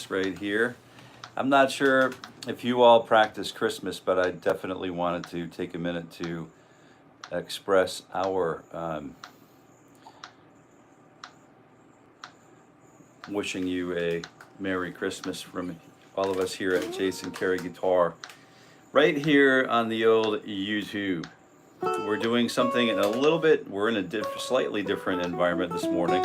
Christmas right here. I'm not sure if you all practice Christmas, but I definitely wanted to take a minute to express our wishing you a Merry Christmas from all of us here at Jason Carey Guitar, right here on the old YouTube. We're doing something in a little bit, we're in a slightly different environment this morning,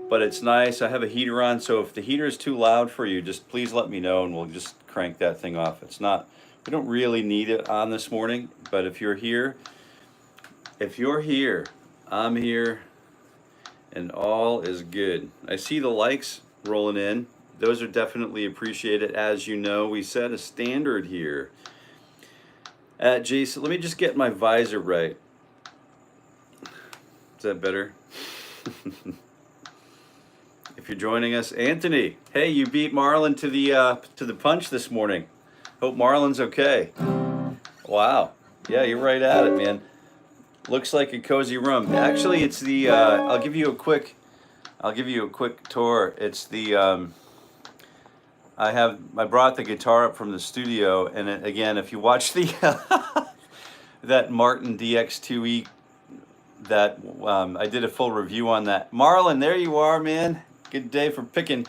but it's nice. I have a heater on, so if the heater is too loud for you, just please let me know and we'll just crank that thing off. It's not, we don't really need it on this morning, but if you're here, I'm here, and all is good. I see the likes rolling in. Those are definitely appreciated. As you know, we set a standard here at Jason. Let me just get my visor right. Is that better? If you're joining us, Anthony, hey, you beat Marlon to the punch this morning. Hope Marlon's okay. Wow, yeah, you're right at it, man. Looks like a cozy room. Actually, it's the. I'll give you a quick tour. It's the. I brought the guitar up from the studio, and again, if you watch the that Martin DX2E, that I did a full review on that. Marlon, there you are, man. Good day for picking.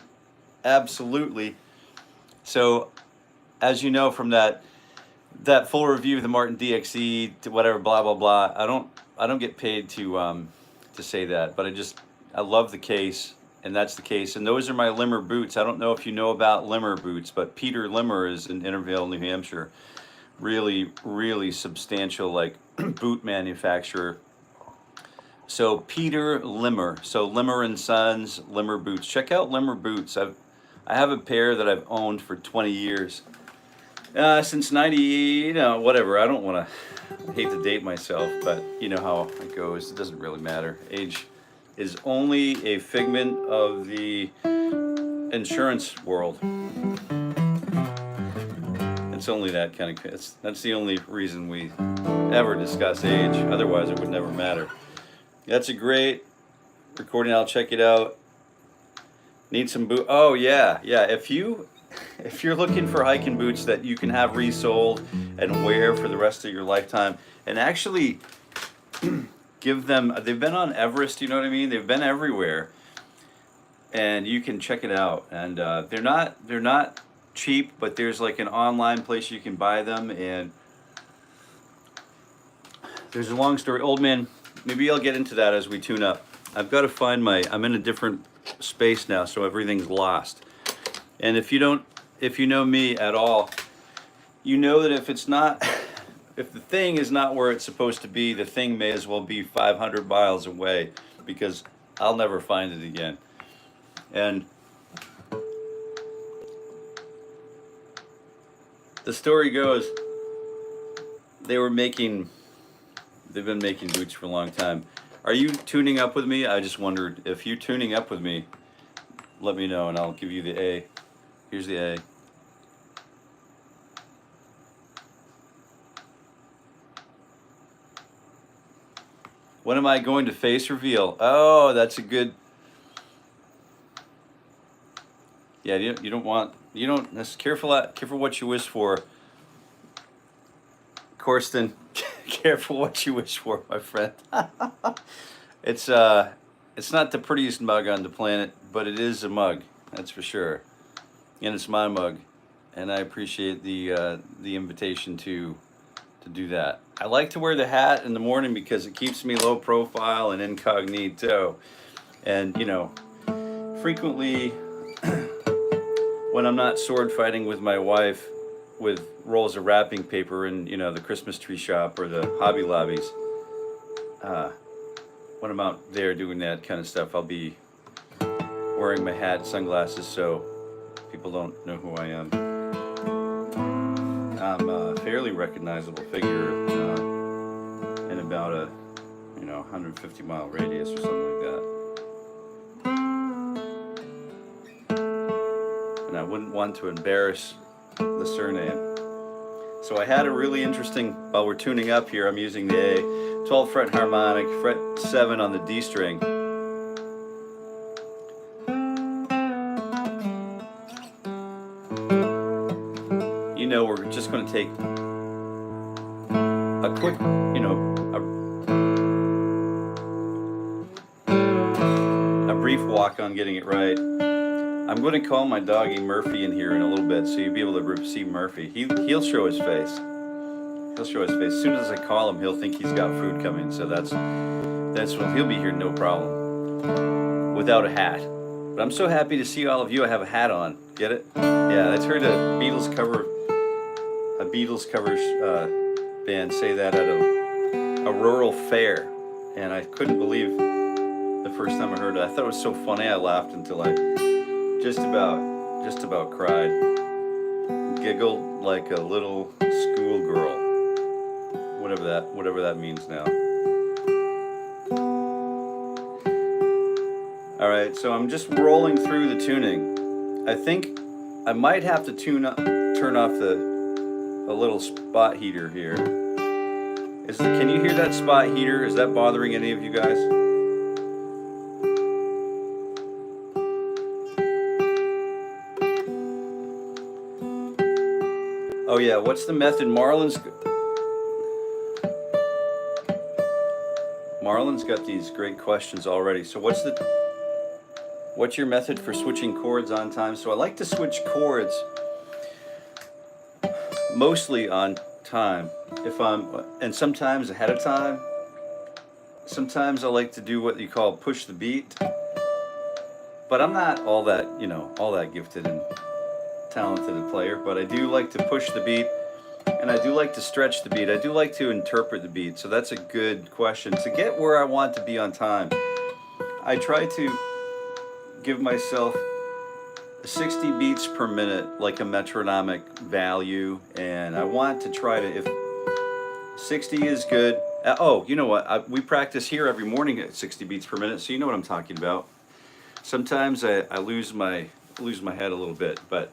Absolutely. So, as you know from that full review of the Martin DXE to whatever, blah blah blah. I don't get paid to say that, but I love the case. And that's the case. And those are my 𝗪𝗿𝗺𝗺 boots. I don't know if you know about 𝗪𝗿𝗺𝗺 boots, but Peter 𝗪𝗿𝗺 is in Intervale, New Hampshire. Really, really substantial, like, boot manufacturer. So Peter 𝗪𝗺𝗺. So 𝗪𝗺 & Sons, 𝗪𝗺𝗺 boots. Check out 𝗪𝗺𝗺 boots. I have a pair that I've owned for 20 years. Since 90, you know, whatever. I don't want to, hate to date myself, but you know how it goes. It doesn't really matter. Age is only a figment of the insurance world. It's only that kind of, that's the only reason we ever discuss age. Otherwise it would never matter. That's a great recording. I'll check it out. Need some boot. Oh yeah. If you're looking for hiking boots that you can have resoled and wear for the rest of your lifetime, and actually give them, they've been on Everest, you know what I mean? They've been everywhere, and you can check it out. And they're not cheap, but there's like an online place you can buy them. And there's a long story. Old man, maybe I'll get into that as we tune up. I've got to find I'm in a different space now, so everything's lost. And if you know me at all, you know that if the thing is not where it's supposed to be, the thing may as well be 500 miles away, because I'll never find it again. And the story goes, they've been making boots for a long time. Are you tuning up with me? I just wondered, if you're tuning up with me, let me know and I'll give you the A. Here's the A. When am I going to face reveal? Oh, that's a good. Yeah, that's careful what you wish for. Corsten, careful what you wish for, my friend. It's not the prettiest mug on the planet, but it is a mug, that's for sure. And it's my mug, and I appreciate the invitation to do that. I like to wear the hat in the morning because it keeps me low profile and incognito. And you know, frequently when I'm not sword fighting with my wife with rolls of wrapping paper in, you know, the Christmas tree shop or the Hobby Lobbies, when I'm out there doing that kind of stuff, I'll be wearing my hat, sunglasses, so people don't know who I am. I'm a fairly recognizable figure in about a 150-mile radius or something like that. And I wouldn't want to embarrass the surname. So I had a really interesting, while we're tuning up here, I'm using the A, 12th fret harmonic, fret 7 on the D string. know, we're just going to take a quick, you know, a brief walk on getting it right. I'm going to call my dog 𝗵𝗵𝗺 in here in a little bit, so you'll be able to see Murphy. He'll show his face. He'll show his face. As soon as I call him, he'll think he's got food coming. So that's when he'll be here, no problem, without a hat. But I'm so happy to see all of you. I have a hat on. Get it? Yeah, I heard a Beatles cover band say that at a rural fair, and I couldn't believe the first time I heard it. I thought it was so funny. I laughed until I just about cried. Giggled like a little schoolgirl. Whatever that means now. All right, so I'm just rolling through the tuning. I think I might have to turn off a little spot heater here. Can you hear that spot heater? Is that bothering any of you guys? Oh yeah, what's the method? Marlon's got these great questions already. So what's your method for switching chords on time? So I like to switch chords mostly on time. And sometimes ahead of time. Sometimes I like to do what you call push the beat. But I'm not all that, you know, all that gifted and talented a player, but I do like to push the beat, and I do like to stretch the beat. I do like to interpret the beat. So that's a good question. To get where I want to be on time, I try to give myself 60 beats per minute, like a metronomic value, and I want to try to, if 60 is good. Oh, you know what? We practice here every morning at 60 beats per minute, so you know what I'm talking about. Sometimes I lose my head a little bit, but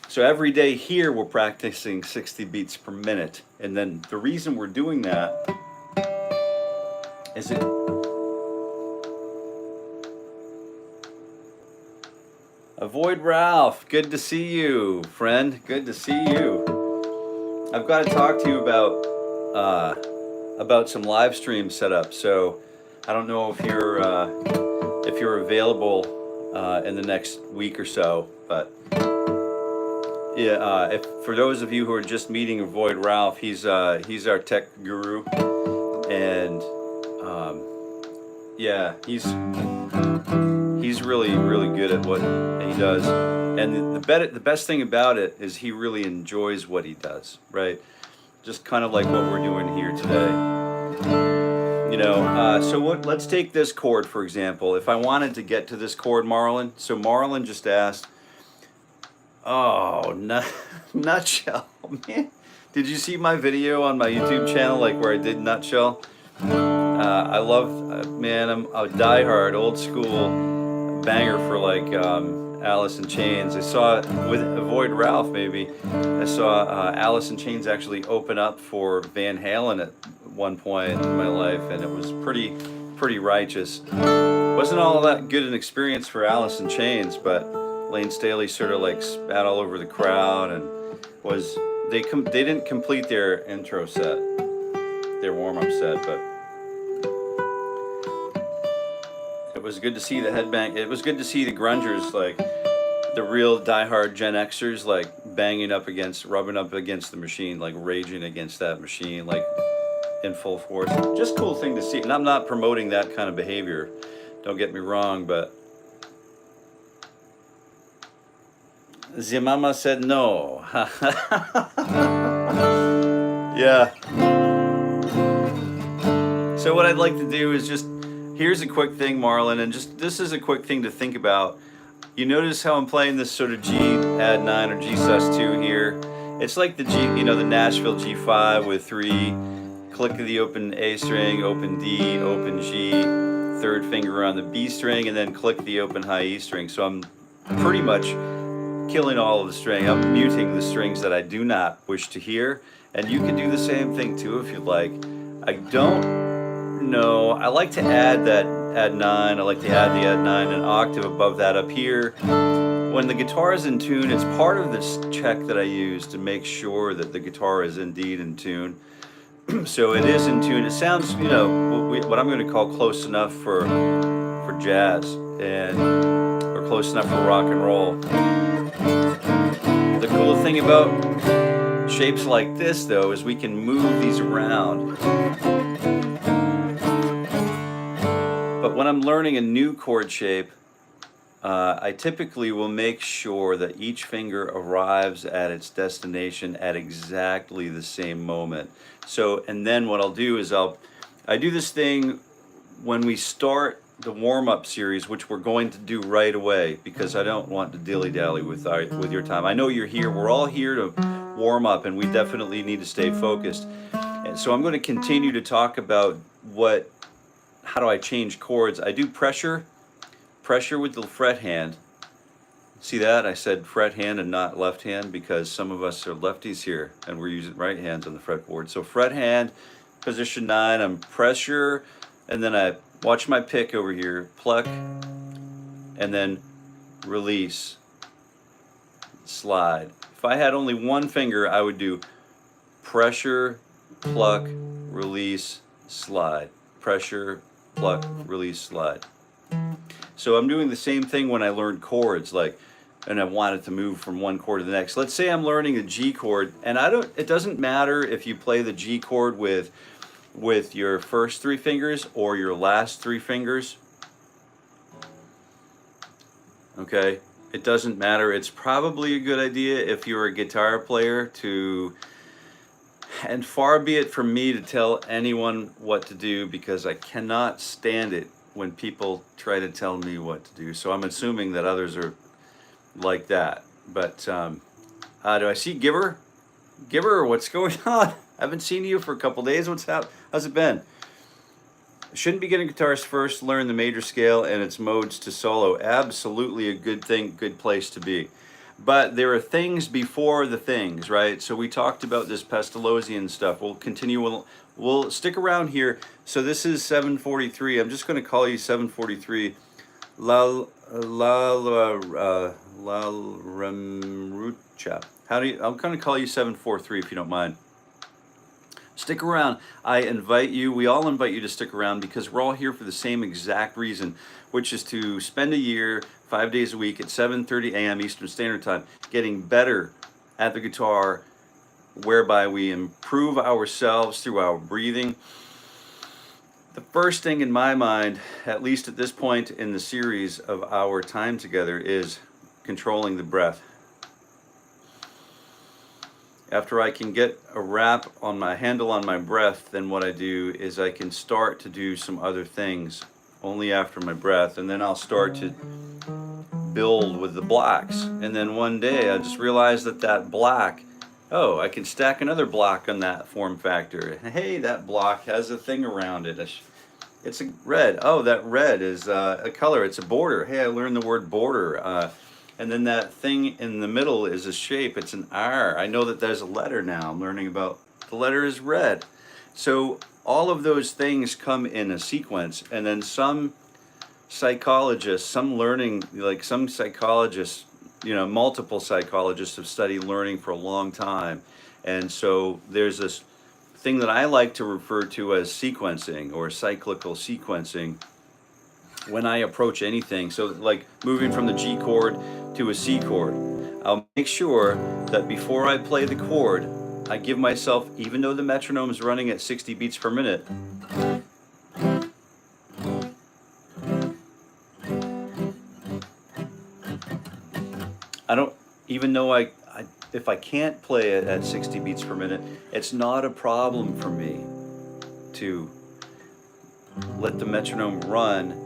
so every day here we're practicing 60 beats per minute, and then the reason we're doing that is it. Avoid Ralph, good to see you, friend. Good to see you. I've got to talk to you about some live stream setup. So I don't know if you're available in the next week or so, but yeah, for those of you who are just meeting Avoid Ralph, he's our tech guru, and yeah, he's really good at what he does, and the best thing about it is he really enjoys what he does, right? Just kind of like what we're doing here today, you know. So let's take this chord for example. If I wanted to get to this chord, Marlon, so Marlon just asked, oh, nutshell, man, did you see my video on my YouTube channel, like where I did nutshell? I love, man, I'm a diehard old school banger for like Alice in Chains. I saw with Avoid Ralph, maybe I saw Alice in Chains actually open up for Van Halen at one point in my life, and it was pretty righteous. Wasn't all that good an experience for Alice in Chains, but Lane Staley sort of like spat all over the crowd, and they didn't complete their intro set, their warm-up set, but it was good to see the headbang. It was good to see the grungers, like the real diehard Gen Xers, like rubbing up against the machine, like raging against that machine, like in full force. Just cool thing to see. And I'm not promoting that kind of behavior, don't get me wrong, but the mama said no. Yeah. So what I'd like to do is just, here's a quick thing, Marlon, and this is a quick thing to think about. You notice how I'm playing this sort of G add 9 or G sus2 here. It's like the G, you know, the Nashville G5 with 3, click of the open A string, open D, open G, third finger on the B string, and then click the open high E string. So I'm pretty much killing all of the string. I'm muting the strings that I do not wish to hear, and you can do the same thing too if you'd like. I don't know, I like to add that add 9, I like to add the add 9 an octave above that up here, when the guitar is in tune, it's part of this check that I use to make sure that the guitar is indeed in tune. So it is in tune. It sounds, you know, what I'm going to call close enough for jazz, or close enough for rock and roll. The cool thing about shapes like this, though, is we can move these around. But when I'm learning a new chord shape, I typically will make sure that each finger arrives at its destination at exactly the same moment. So, and then what I'll do is I do this thing when we start the warm-up series, which we're going to do right away, because I don't want to dilly-dally with your time. I know you're here. We're all here to warm up, and we definitely need to stay focused. And so I'm going to continue to talk about how do I change chords. I do pressure with the fret hand. See that? I said fret hand and not left hand because some of us are lefties here and we're using right hands on the fretboard. So fret hand, position 9, I'm pressure, and then I watch my pick over here, pluck, and then release, slide. If I had only one finger, I would do pressure, pluck, release, slide. Pressure, pluck, release, slide. So I'm doing the same thing when I learn chords, and I want it to move from one chord to the next. Let's say I'm learning a G chord, and it doesn't matter if you play the G chord with your first 3 fingers or your last 3 fingers. Okay, it doesn't matter. It's probably a good idea if you're a guitar player and far be it from me to tell anyone what to do, because I cannot stand it when people try to tell me what to do. So I'm assuming that others are like that. But do I see 𝗪𝗿𝗺, what's going on? I haven't seen you for a couple days. How's it been? Shouldn't beginning guitarists first learn the major scale and its modes to solo? Absolutely a good thing, good place to be. But there are things before the things, right? So we talked about this Pestalozzian stuff. We'll continue. We'll stick around here. So this is 743. I'm just going to call you 743. 𝗪𝗿𝗺𝗀𝗪. I'm going to call you 743 if you don't mind. Stick around. We all invite you to stick around, because we're all here for the same exact reason, which is to spend a year, 5 days a week at 7:30 a.m. Eastern Standard Time, getting better at the guitar, whereby we improve ourselves through our breathing. The first thing in my mind, at least at this point in the series of our time together, is controlling the breath. After I can get a handle on my breath, then what I do is I can start to do some other things only after my breath, and then I'll start to build with the blocks. And then one day I just realized that block, oh, I can stack another block on that form factor. Hey, that block has a thing around it. It's a red. Oh, that red is a color. It's a border. Hey, I learned the word border. And then that thing in the middle is a shape. It's an R. I know that there's a letter now. I'm learning about the letter is red. So all of those things come in a sequence, and then some psychologists, multiple psychologists have studied learning for a long time. And so there's this thing that I like to refer to as sequencing or cyclical sequencing when I approach anything. So like moving from the G chord to a C chord, I'll make sure that before I play the chord, I give myself, even though the metronome is running at 60 beats per minute, if I can't play it at 60 beats per minute, it's not a problem for me to let the metronome run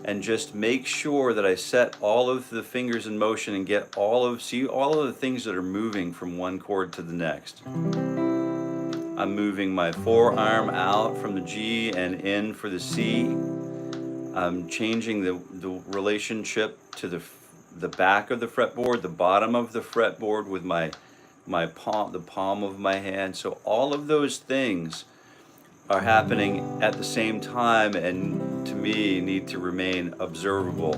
and just make sure that I set all of the fingers in motion and get all of the things that are moving from one chord to the next. I'm moving my forearm out from the G and in for the C. I'm changing the relationship to the back of the fretboard, the bottom of the fretboard with the palm of my hand. So all of those things are happening at the same time, and to me need to remain observable.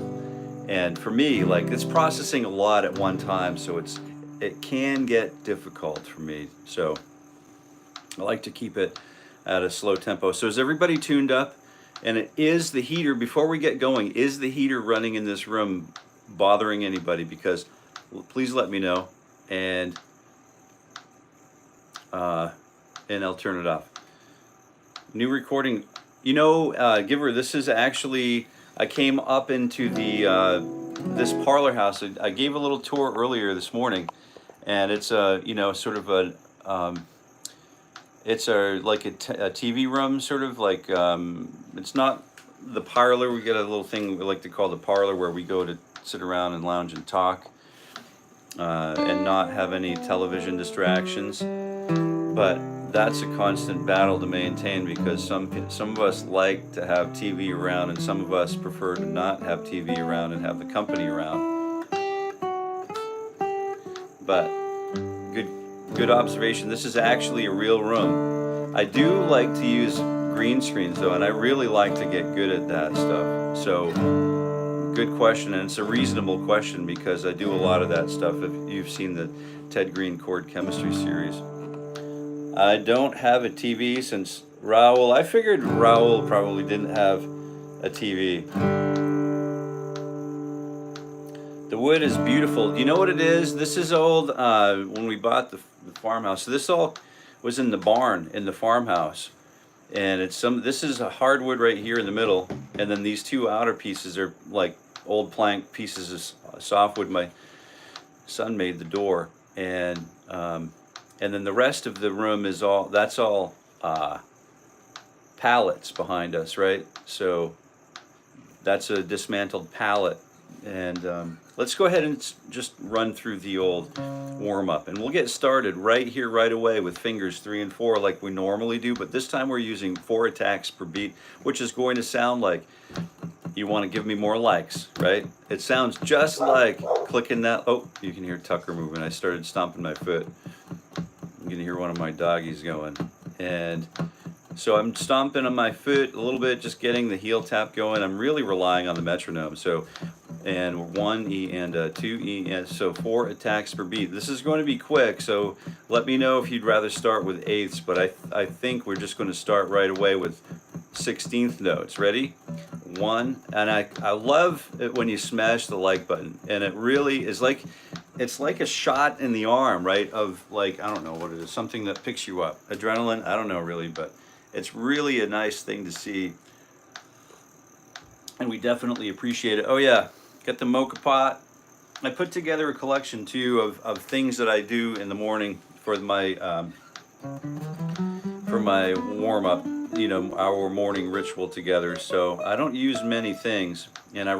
And for me, like, it's processing a lot at one time, so it can get difficult for me. So I like to keep it at a slow tempo. So is everybody tuned up? And it is the heater, before we get going, is the heater running in this room bothering anybody? Because please let me know, and I'll turn it off. New recording. You know, 𝗪𝗿𝗺, this is actually, I came up into the this parlor house. I gave a little tour earlier this morning, and it's a, you know, sort of a it's like a TV room, sort of like, it's not the parlor. We got a little thing we like to call the parlor, where we go to sit around and lounge and talk, and not have any television distractions. But that's a constant battle to maintain, because some of us like to have TV around, and some of us prefer to not have TV around and have the company around. But good observation. This is actually a real room. I do like to use green screens though, and I really like to get good at that stuff. So good question, and it's a reasonable question, because I do a lot of that stuff. If you've seen the Ted Greene chord chemistry series. I don't have a TV since Raoul. I figured Raoul probably didn't have a TV. The wood is beautiful. You know what it is? This is old, when we bought the farmhouse. So this all was in the barn in the farmhouse. And this is a hardwood right here in the middle. And then these two outer pieces are like old plank pieces of softwood. My son made the door. And then the rest of the room is all pallets behind us, right? So that's a dismantled pallet. And let's go ahead and just run through the old warm-up. And we'll get started right here, right away, with fingers 3 and 4 like we normally do. But this time we're using 4 attacks per beat, which is going to sound like you want to give me more likes, right? It sounds just like clicking that. Oh, you can hear Tucker moving. I started stomping my foot. You can hear one of my doggies going. And so I'm stomping on my foot a little bit, just getting the heel tap going. I'm really relying on the metronome. So, and 1 E and 2 E, and so 4 attacks per beat. This is going to be quick, so let me know if you'd rather start with eighths, but I think we're just going to start right away with 16th notes. Ready? 1, and I love it when you smash the like button, and it really is like, it's like a shot in the arm, right? Of like, I don't know what it is, something that picks you up. Adrenaline, I don't know really, but it's really a nice thing to see. And we definitely appreciate it. Oh yeah, got the mocha pot. I put together a collection too of things that I do in the morning for my warm-up, you know, our morning ritual together. So I don't use many things, and I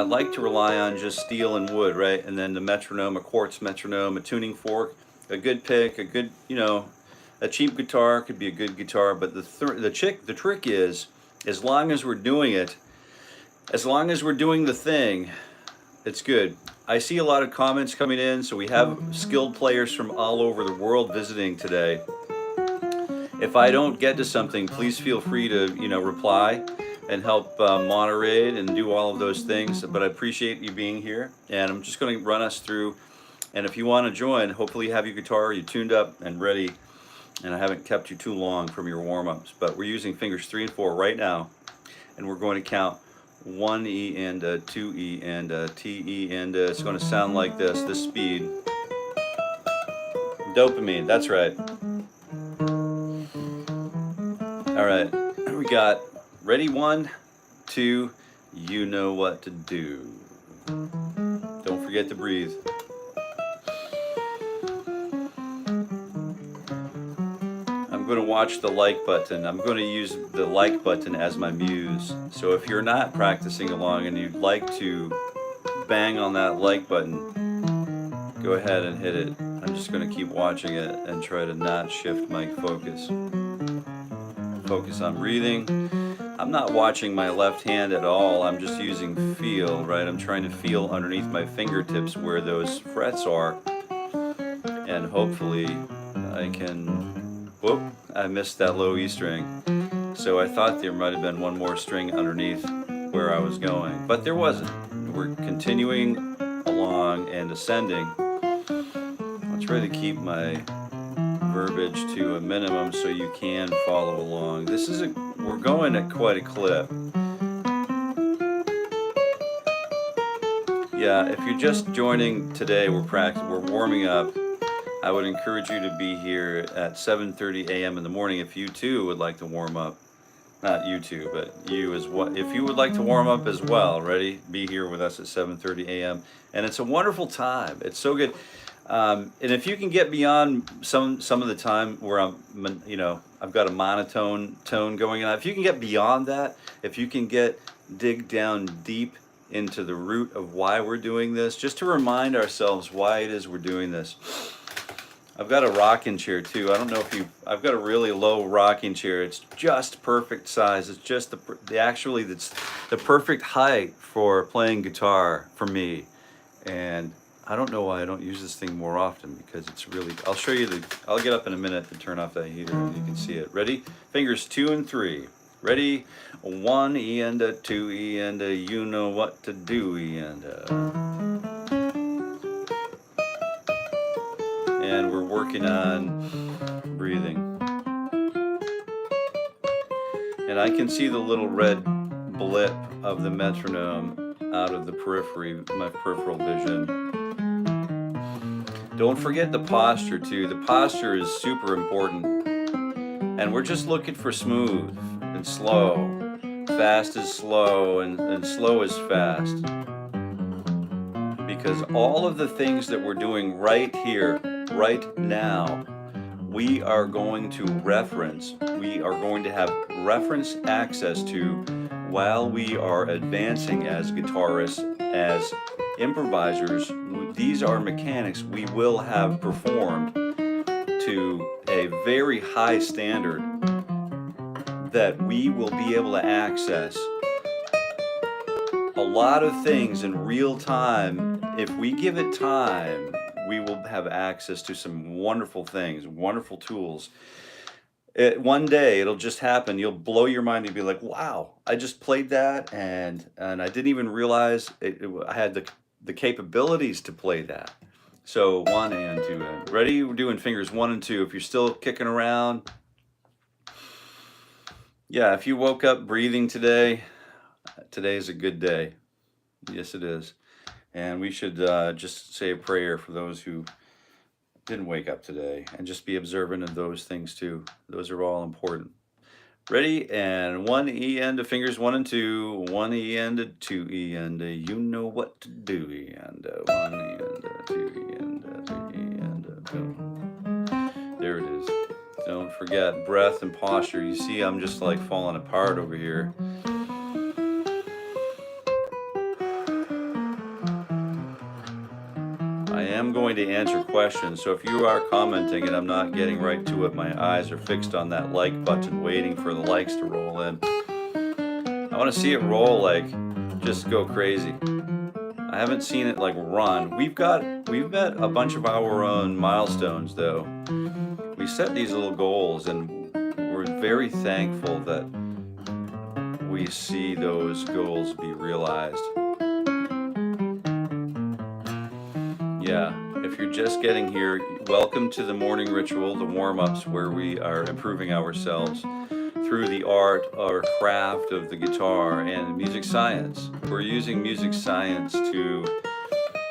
like to rely on just steel and wood, right? And then the metronome, a quartz metronome, a tuning fork, a good pick, a good, you know, a cheap guitar could be a good guitar. But the trick is, as long as we're doing it, as long as we're doing the thing, it's good. I see a lot of comments coming in, so we have skilled players from all over the world visiting today. If I don't get to something, please feel free to, you know, reply and help moderate and do all of those things. But I appreciate you being here, and I'm just going to run us through. And if you want to join, hopefully you have your guitar, you tuned up and ready, and I haven't kept you too long from your warm-ups. But we're using fingers 3 and 4 right now, and we're going to count 1 E and 2 E and T E, and it's going to sound like this speed. Dopamine, that's right. All right, we got ready, 1, 2, you know what to do. Don't forget to breathe. I'm going to watch the like button. I'm going to use the like button as my muse. So if you're not practicing along and you'd like to bang on that like button, go ahead and hit it. I'm just going to keep watching it and try to not shift my focus. Focus on breathing. I'm not watching my left hand at all. I'm just using feel, right? I'm trying to feel underneath my fingertips where those frets are. And hopefully I can, whoop, I missed that low E string. So I thought there might have been one more string underneath. where I was going, but there wasn't. We're continuing along and ascending. I'll try to keep my verbiage to a minimum so you can follow along. We're going at quite a clip. Yeah, if you're just joining today, we're warming up. I would encourage you to be here at 7:30 a.m. in the morning if you too would like to warm up. Not you too, but you as well. If you would like to warm up as well, ready? Be here with us at 7:30 a.m. And it's a wonderful time. It's so good. And if you can get beyond some of the time where I've got a monotone tone going on. If you can get beyond that, if you can dig down deep into the root of why we're doing this, just to remind ourselves why it is we're doing this. I've got a rocking chair too. I don't know if I've got a really low rocking chair. It's just perfect size. It's just it's the perfect height for playing guitar for me. And I don't know why I don't use this thing more often, because it's really, I'll show you I'll get up in a minute to turn off that heater and you can see it. Ready? Fingers 2 and 3. Ready? 1 E and a 2 E and a, you know what to do E and a. And we're working on breathing. And I can see the little red blip of the metronome out of the periphery, my peripheral vision. Don't forget the posture too. The posture is super important. And we're just looking for smooth and slow. Fast is slow and slow is fast. Because all of the things that we're doing right here, right now, we are going to have reference access to while we are advancing as guitarists, as improvisers. These are mechanics we will have performed to a very high standard that we will be able to access a lot of things in real time. If we give it time, we will have access to some wonderful things, wonderful tools. One day it'll just happen. You'll blow your mind and be like, wow, I just played that and I didn't even realize I had the capabilities to play that. So 1 and 2 and. Ready? We're doing fingers 1 and 2. If you're still kicking around. Yeah, if you woke up breathing today, today is a good day. Yes, it is. And we should just say a prayer for those who didn't wake up today, and just be observant of those things too. Those are all important. Ready? And 1 E and a, fingers 1 and 2, 1 E and a 2 E and a, you know what to do E and a, 1 E and a 2 E and a 3 E and a 2. There it is. Don't forget breath and posture. You see, I'm just like falling apart over here. I am going to answer questions, so if you are commenting and I'm not getting right to it, my eyes are fixed on that like button, waiting for the likes to roll in. I want to see it roll, like, just go crazy. I haven't seen it like run. We've met a bunch of our own milestones though. We set these little goals and we're very thankful that we see those goals be realized. Yeah, if you're just getting here, welcome to the morning ritual, the warm-ups, where we are improving ourselves through the art or craft of the guitar and music science. We're using music science to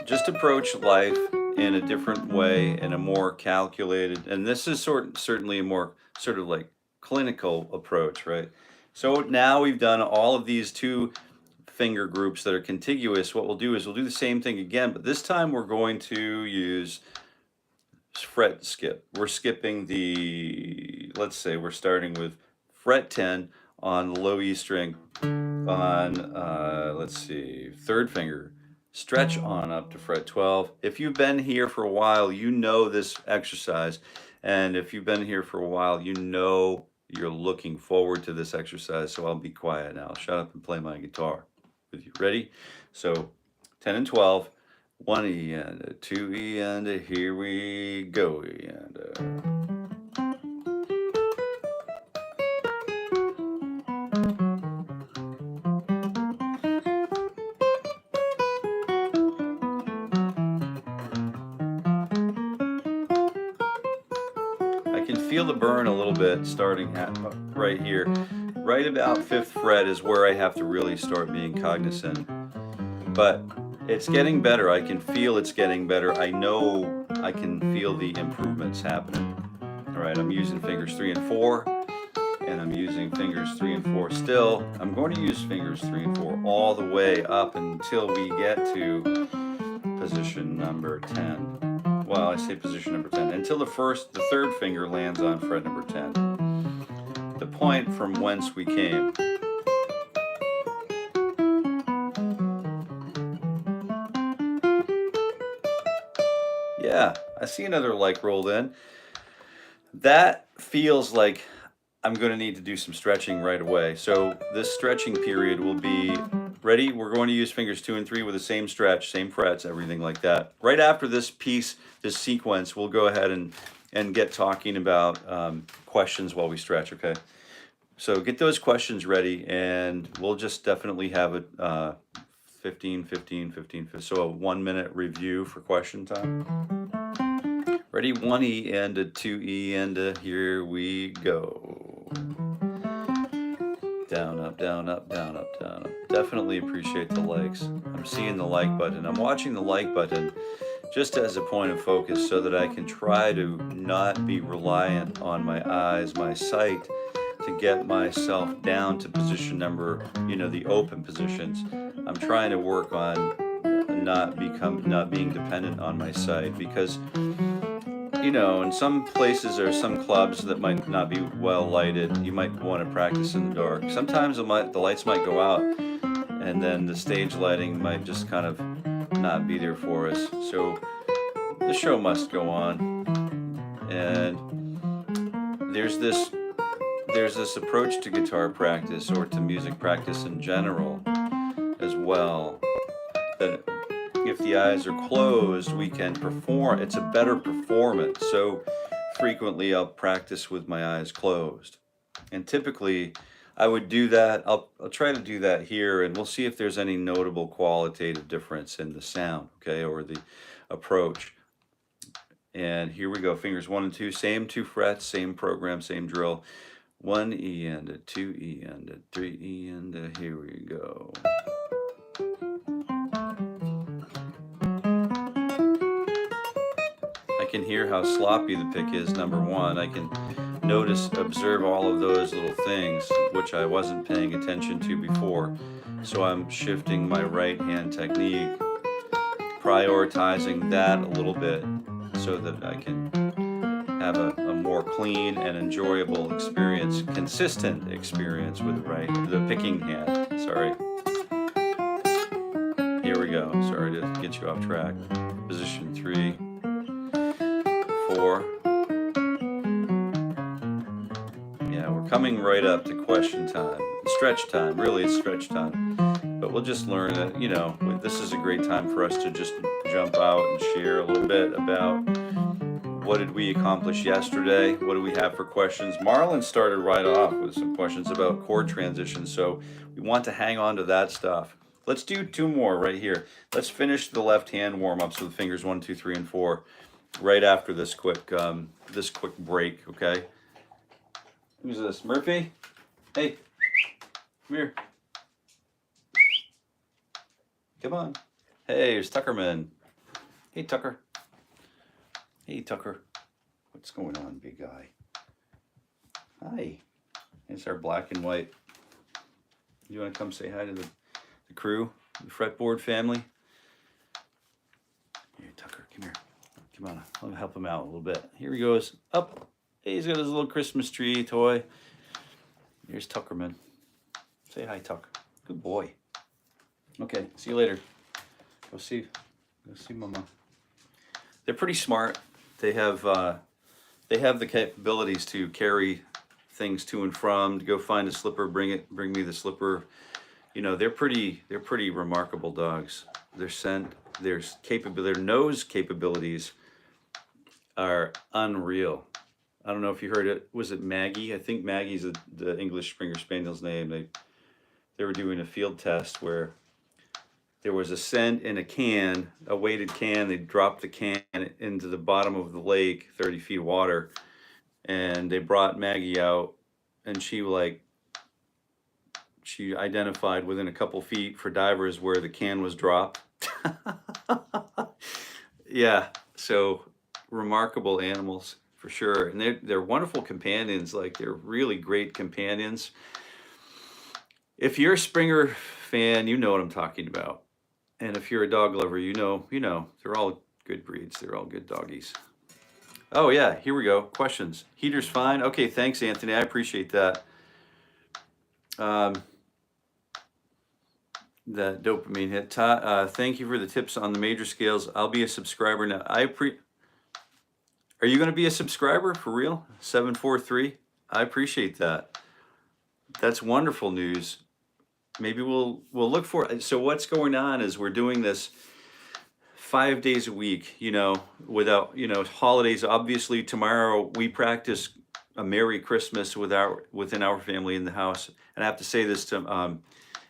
just approach life in a different way, in a more calculated, and this is certainly a more sort of like clinical approach, right? So now we've done all of these 2 finger groups that are contiguous. What we'll do is we'll do the same thing again, but this time we're going to use fret skip. We're skipping let's say we're starting with fret 10 on the low E string on, let's see, 3rd finger. Stretch on up to fret 12. If you've been here for a while, you know this exercise. And if you've been here for a while, you know you're looking forward to this exercise. So I'll be quiet now. I'll shut up and play my guitar with you. Ready? So 10 and 12, 1 E and a 2 E and a, here we go E and a. can feel the burn a little bit starting at right here. Right about 5th fret is where I have to really start being cognizant. But it's getting better. I can feel it's getting better. I know I can feel the improvements happening. All right, I'm using fingers 3 and 4, and I'm using fingers 3 and 4 still. I'm going to use fingers 3 and 4 all the way up until we get to position number 10. Well, I say position number 10, until the 3rd finger lands on fret number 10. The point from whence we came. Yeah, I see another like rolled in. That feels like I'm going to need to do some stretching right away. So this stretching period will be ready. We're going to use fingers 2 and 3 with the same stretch, same frets, everything like that. Right after this piece, this sequence, we'll go ahead and get talking about questions while we stretch, okay? So get those questions ready, and we'll just definitely have it 15, so a 1 minute review for question time. Ready? 1E and a 2E and a here we go. Down, up, down, up, down, up, down, up. Definitely appreciate the likes. I'm seeing the like button. I'm watching the like button just as a point of focus so that I can try to not be reliant on my eyes, my sight, to get myself down to position number, the open positions. I'm trying to work on not being dependent on my sight, because in some places or some clubs that might not be well lighted, you might want to practice in the dark. Sometimes the lights might go out, and then the stage lighting might just kind of not be there for us. So the show must go on, and there's this approach to guitar practice, or to music practice in general as well, that if the eyes are closed, we can perform. It's a better performance. So frequently I'll practice with my eyes closed. And typically I would do that. I'll try to do that here, and we'll see if there's any notable qualitative difference in the sound, okay, or the approach. And here we go. Fingers 1 and 2, same 2 frets, same program, same drill. 1E and a 2E and a 3E and a here we go. I can hear how sloppy the pick is, number 1. I can observe all of those little things which I wasn't paying attention to before. So I'm shifting my right hand technique, prioritizing that a little bit so that I can have a more clean and enjoyable experience, consistent experience with the picking hand. Sorry. Here we go. Sorry to get you off track. Position 3, 4. Yeah, we're coming right up to question time. Stretch time. Really, it's stretch time. But we'll just learn that, this is a great time for us to just jump out and share a little bit about what did we accomplish yesterday? What do we have for questions? Marlon started right off with some questions about chord transitions, so we want to hang on to that stuff. Let's do 2 more right here. Let's finish the left hand warm-ups with fingers 1, 2, 3, and 4 right after this quick break, okay? Who's this? Murphy? Hey, come here. Come on. Hey, here's Tuckerman. Hey, Tucker. Hey, Tucker. What's going on, big guy? Hi. It's our black and white. You want to come say hi to the crew, the fretboard family? Here, Tucker, come here. Come on, I'll help him out a little bit. Here he goes. Up. Hey, he's got his little Christmas tree toy. Here's Tuckerman. Say hi, Tuck. Good boy. Okay, see you later. Go see Mama. They're pretty smart. They have the capabilities to carry things to and from, to go find a slipper, bring me the slipper. They're pretty remarkable dogs. Their nose capabilities are unreal. I don't know if you heard it. Was it Maggie? I think Maggie's the English Springer Spaniel's name. They were doing a field test where there was a scent in a can, a weighted can. They dropped the can into the bottom of the lake, 30 feet of water, and they brought Maggie out, and she identified within a couple feet for divers where the can was dropped. Yeah, so remarkable animals for sure, and they're wonderful companions. Like, they're really great companions. If you're a Springer fan, you know what I'm talking about, and if you're a dog lover, you know they're all good breeds. They're all good doggies. Oh yeah, here we go. Questions. Heater's fine. Okay, thanks, Anthony. I appreciate that. That dopamine hit. Thank you for the tips on the major scales. I'll be a subscriber now. Are you going to be a subscriber for real? 743. I appreciate that. That's wonderful news. Maybe we'll look for it. So what's going on is we're doing this 5 days a week. Without holidays. Obviously, tomorrow we practice a Merry Christmas within our family in the house. And I have to say this to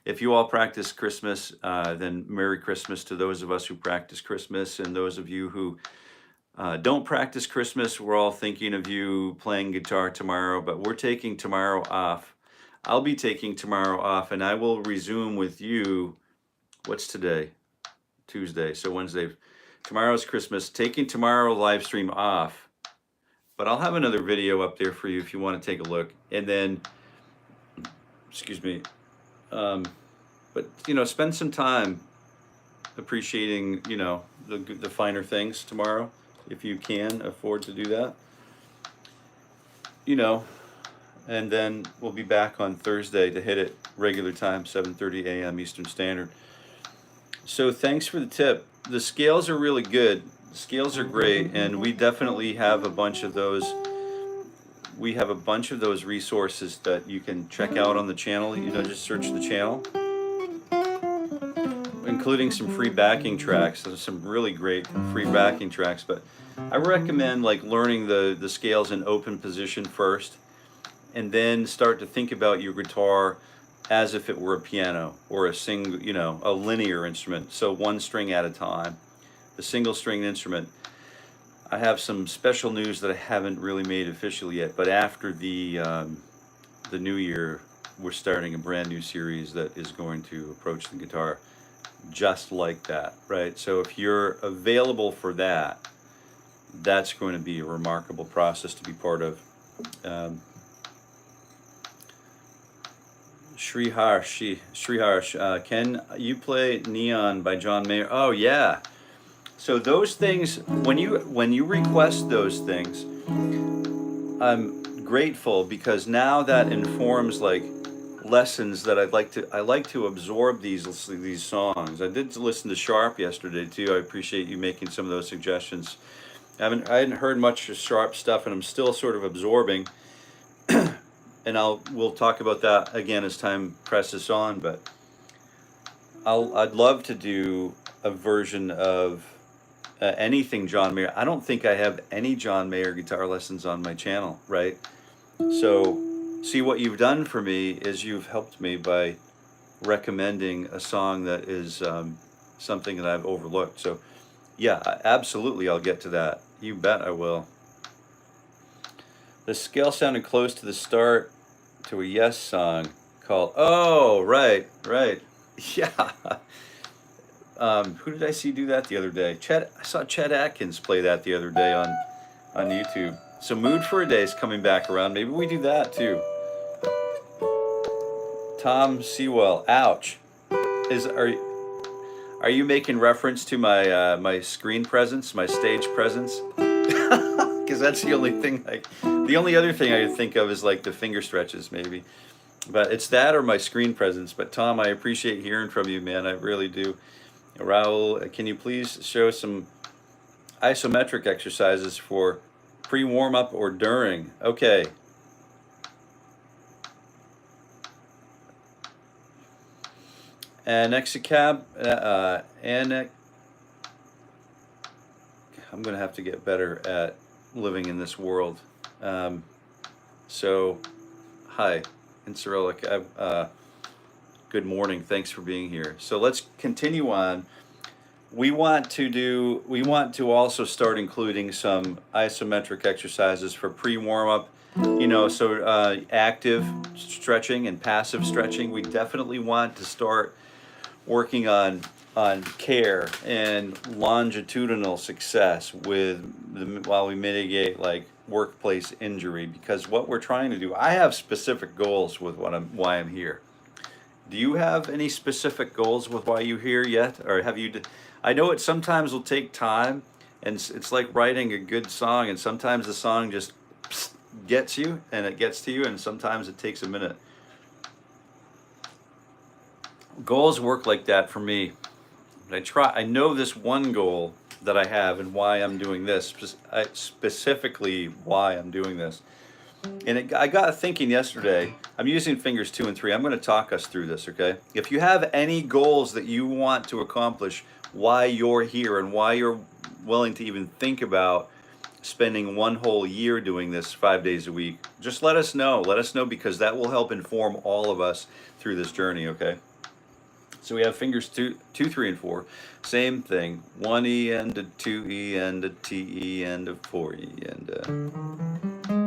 if you all practice Christmas, then Merry Christmas to those of us who practice Christmas, and those of you who don't practice Christmas, we're all thinking of you playing guitar tomorrow, but we're taking tomorrow off. I'll be taking tomorrow off, and I will resume with you. What's today? Tuesday, so Wednesday. Tomorrow's Christmas. Taking tomorrow live stream off, but I'll have another video up there for you if you want to take a look. And then, excuse me. But spend some time appreciating the finer things tomorrow, if you can afford to do that. And then we'll be back on Thursday to hit it regular time, 7:30 a.m. Eastern Standard. So thanks for the tip. The scales are really good. The scales are great, and we definitely have a bunch of those. We have a bunch of those resources that you can check out on the channel. Just search the channel, including some free backing tracks. There's some really great free backing tracks, but I recommend learning the scales in open position first, and then start to think about your guitar as if it were a piano or a linear instrument. So one string at a time, the single string instrument. I have some special news that I haven't really made official yet, but after the new year, we're starting a brand new series that is going to approach the guitar just like that, right? So if you're available for that, that's going to be a remarkable process to be part of. Sriharsh, can you play Neon by John Mayer? Oh yeah. So those things, when you request those things, I'm grateful, because now that informs lessons that I like to absorb these songs. I did listen to Sharp yesterday too. I appreciate you making some of those suggestions. I hadn't heard much Sharp stuff, and I'm still sort of absorbing. And we'll talk about that again as time presses on. But I'd love to do a version of anything John Mayer. I don't think I have any John Mayer guitar lessons on my channel, right? So see, what you've done for me is you've helped me by recommending a song that is something that I've overlooked. So yeah, absolutely, I'll get to that. You bet I will. The scale sounded close to the start to a Yes song called, oh, right. Yeah. Who did I see do that the other day? I saw Chet Atkins play that the other day on YouTube. So Mood for a Day is coming back around. Maybe we do that too. Tom Sewell, ouch. Are you making reference to my my screen presence, my stage presence? Because that's the only thing. The only other thing I think of is the finger stretches, maybe. But it's that or my screen presence. But Tom, I appreciate hearing from you, man. I really do. Raul, can you please show some isometric exercises for pre-warm-up or during? Okay. 𝗪𝗔 I'm going to have to get better at living in this world. So, hi, in Cyrillic. Good morning. Thanks for being here. So let's continue on. we want to also start including some isometric exercises for pre-warm-up, you know, so active stretching and passive stretching. We definitely want to start working on care and longitudinal success while we mitigate like workplace injury, because what we're trying to do, I have specific goals with why I'm here. Do you have any specific goals with why you're here yet? Or have you, I know it sometimes will take time, and it's like writing a good song, and sometimes the song just gets you, and it gets to you, and sometimes it takes a minute. Goals work like that for me. I know this one goal that I have and why I'm doing this, specifically why I'm doing this. And I got thinking yesterday, I'm using fingers 2 and 3. I'm going to talk us through this, okay? If you have any goals that you want to accomplish, why you're here and why you're willing to even think about spending one whole year doing this 5 days a week, just let us know. Let us know, because that will help inform all of us through this journey, okay? So we have fingers 2, 3, and 4. Same thing. 1E and a 2E and a TE and a 4E and a...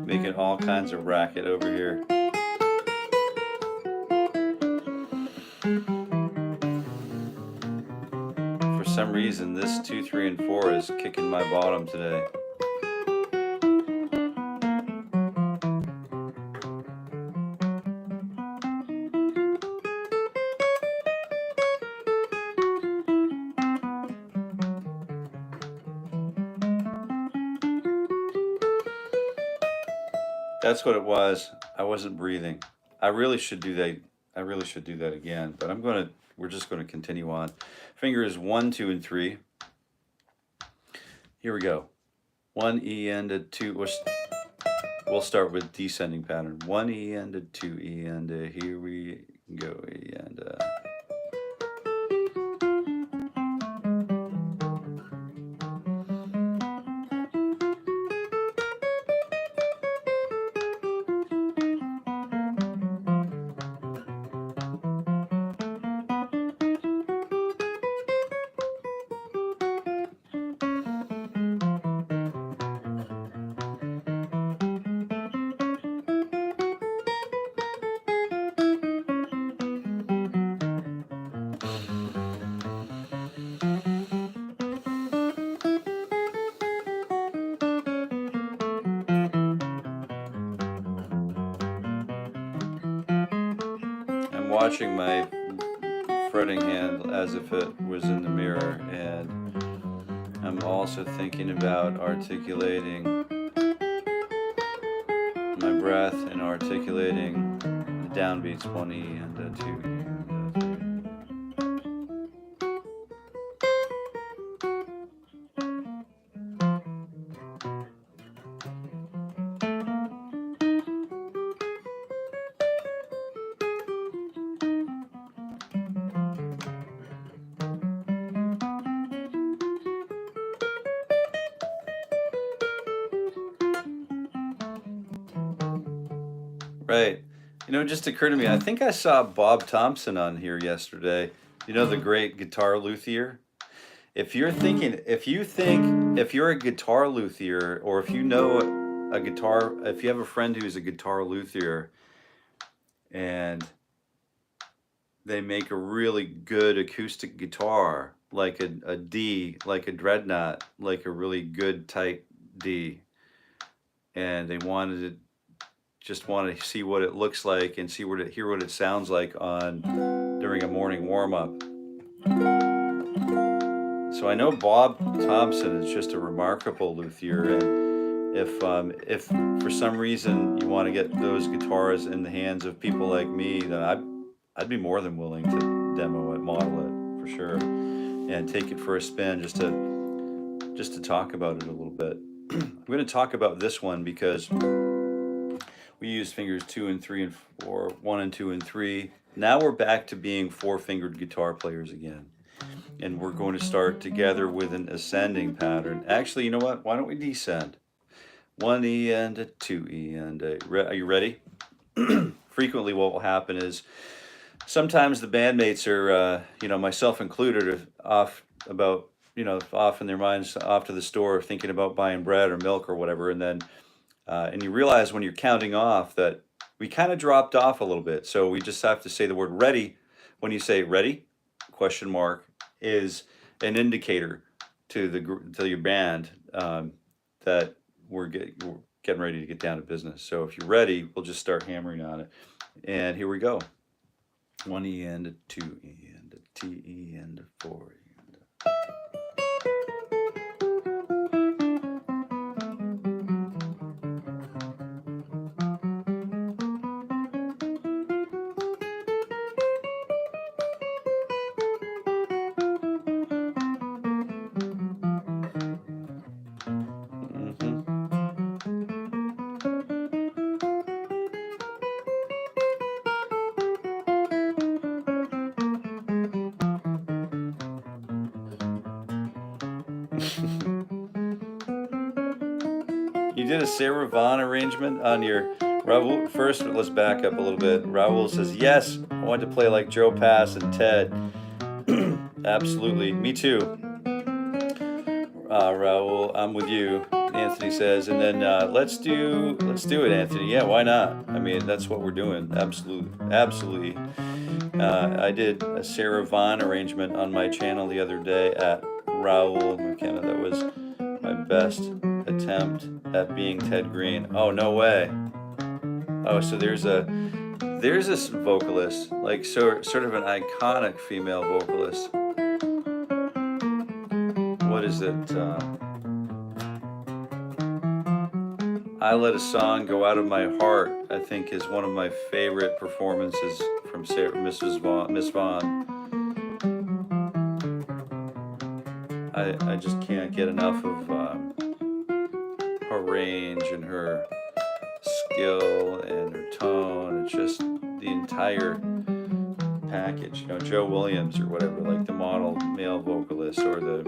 Making all kinds of racket over here. For some reason, this 2, 3, and 4 is kicking my bottom today. That's what it was. I wasn't breathing. I really should do that. I really should do that again, but we're just gonna continue on. Fingers 1, 2, and 3. Here we go. 1E and a 2. We'll start with descending pattern. 1E and a 2E and a, here we go, E and a. Watching my fretting hand as if it was in the mirror, and I'm also thinking about articulating my breath and articulating the downbeats, 1E and a 2E and a 3. Right. You know, it just occurred to me, I think I saw Bob Thompson on here yesterday. You know, the great guitar luthier? If you're a guitar luthier, or if you know if you have a friend who's a guitar luthier and they make a really good acoustic guitar, like a D, like a dreadnought, like a really good tight D, and they just wanted to see what it looks like and hear what it sounds like during a morning warm-up. So I know Bob Thompson is just a remarkable luthier, and if for some reason you want to get those guitars in the hands of people like me, then I'd be more than willing to demo it, model it for sure, and take it for a spin just to talk about it a little bit. I'm going to talk about this one because we used fingers 2 and 3 and 4, 1 and 2 and 3. Now we're back to being 4-fingered guitar players again. And we're going to start together with an ascending pattern. Actually, you know what? Why don't we descend? 1 E and a 2 E and a... Are you ready? Frequently what will happen is sometimes the bandmates are, myself included, are off in their minds, off to the store thinking about buying bread or milk or whatever, and then and you realize when you're counting off that we kind of dropped off a little bit. So we just have to say the word ready. When you say ready, question mark, is an indicator to your band that we're getting ready to get down to business. So if you're ready, we'll just start hammering on it. And here we go. 1 E and a 2 E and a T E and a 4 E. You did a 𝗪𝗏 arrangement on your Raoul. First, let's back up a little bit. Raoul says, yes, I want to play like 𝗀𝗏𝗏 and Ted. Absolutely, me too. Raoul, I'm with you. Anthony says, and then let's do it, Anthony. Yeah, why not? I mean, that's what we're doing. Absolutely. I did a 𝗪𝗏 arrangement on my channel the other day at Raoul McKenna. That was my best attempt at being Ted Greene. Oh, no way. Oh, so there's this vocalist, like sort of an iconic female vocalist. What is it? I Let a Song Go Out of My Heart, I think, is one of my favorite performances from Miss Vaughn. I just can't get enough of her range and her skill and her tone. It's just the entire package. Joe Williams or whatever, like the model male vocalist, or the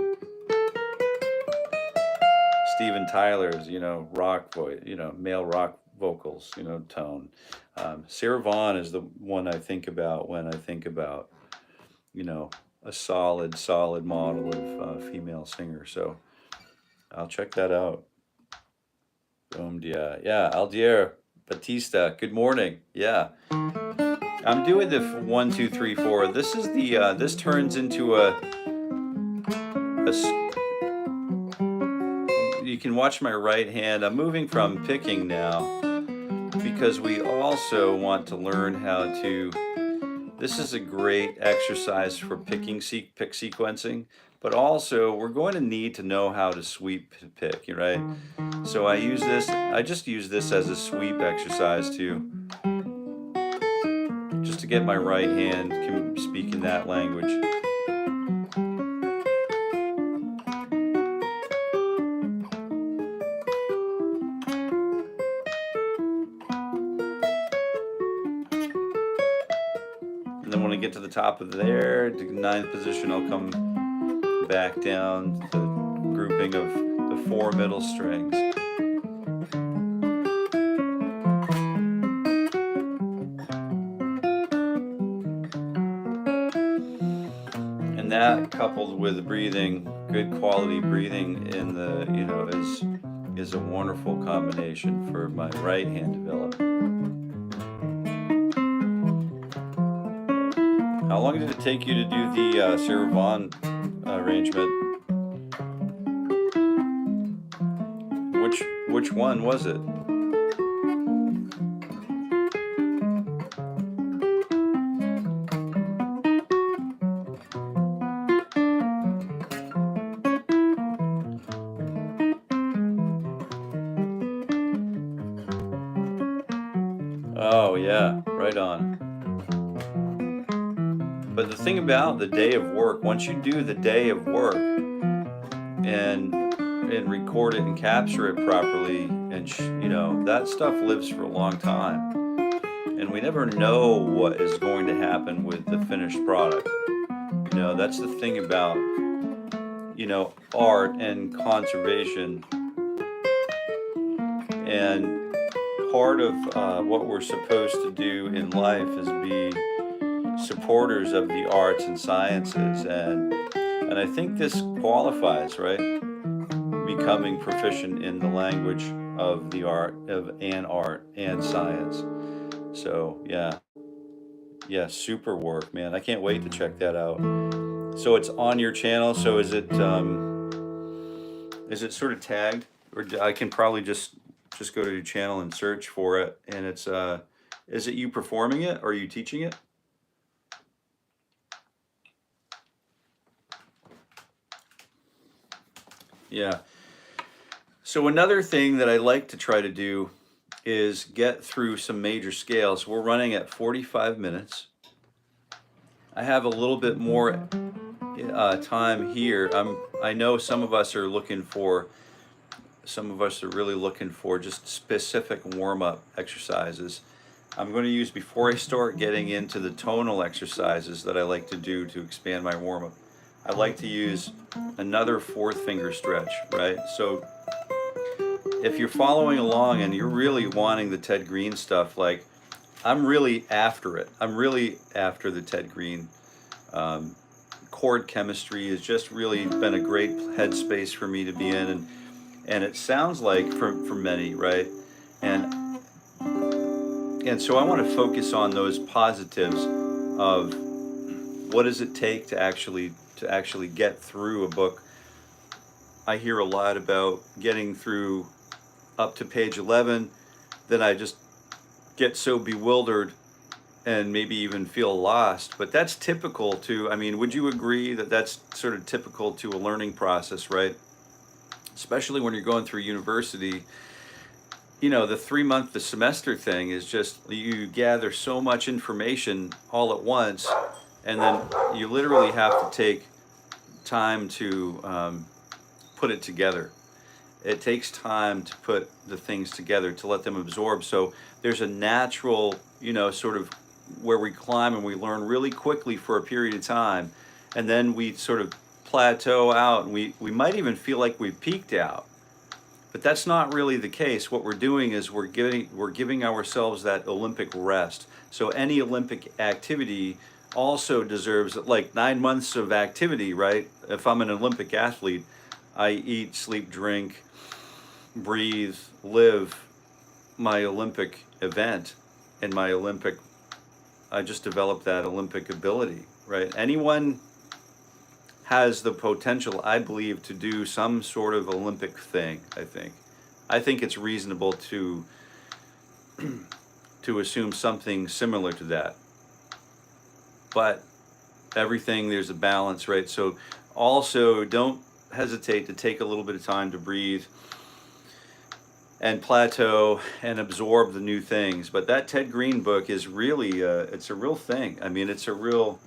Steven Tyler's, rock voice, male rock vocals, tone. 𝗪𝗏 is the one I think about when I think about, a solid model of female singer. So I'll check that out. Yeah, Aldier Batista, good morning. Yeah, I'm doing the 1, 2, 3, 4. This is the this turns into a you can watch my right hand. I'm moving from picking now because we also want to learn how to. This is a great exercise for pick sequencing, but also we're going to need to know how to sweep pick, right? So I just use this as a sweep exercise just to get my right hand speaking that language. And then when I get to the top of there, to 9th position, I'll come back down to the grouping of the 4 middle strings. And that, coupled with breathing, good quality breathing in the, is a wonderful combination for my right hand development. How long did it take you to do the 𝗪𝗏 arrangement? Which which one was it? Oh yeah, right on. But the thing about the day of work, once you do the day of work and record it and capture it properly, and you know, that stuff lives for a long time. And we never know what is going to happen with the finished product. You know, that's the thing about, you know, art and conservation. And part of what we're supposed to do in life is be supporters of the arts and sciences, and I think this qualifies, right? Becoming proficient in the language of the art and science. So yeah, super work, man. I can't wait to check that out. So it's on your channel. So is it sort of tagged, or I can probably just go to your channel and search for it, and it's is it you performing it or are you teaching it? Yeah. So another thing that I like to try to do is get through some major scales. We're running at 45 minutes. I have a little bit more time here. I know some of us are looking for, really looking for just specific warm-up exercises. I'm going to use, before I start getting into the tonal exercises that I like to do to expand my warm-up, I like to use another fourth finger stretch, right? So if you're following along and you're really wanting the Ted Greene stuff, like I'm really after it. I'm really after the Ted Greene. Chord chemistry has just really been a great headspace for me to be in, and it sounds like for many, right? And so I want to focus on those positives of what does it take to actually get through a book. I hear a lot about getting through up to page 11, then I just get so bewildered and maybe even feel lost. But that's typical to, I mean, would you agree that that's sort of typical to a learning process, right? Especially when you're going through university. You know, the 3-month, the semester thing is just, you gather so much information all at once, and then you literally have to take time to put it together. It takes time to put the things together, to let them absorb. So there's a natural, you know, sort of where we climb and we learn really quickly for a period of time, and then we sort of plateau out, and we might even feel like we've peaked out. But that's not really the case. What we're doing is we're giving ourselves that Olympic rest. So any Olympic activity also deserves like 9 months of activity, right? If I'm an Olympic athlete, I eat, sleep, drink, breathe, live my Olympic event, and my Olympic, I just developed that Olympic ability, right? Anyone has the potential, I believe, to do some sort of Olympic thing, I think it's reasonable to assume something similar to that. But everything, there's a balance, right? So also don't hesitate to take a little bit of time to breathe and plateau and absorb the new things. But that Ted Greene book is really, it's a real thing. I mean, it's a real,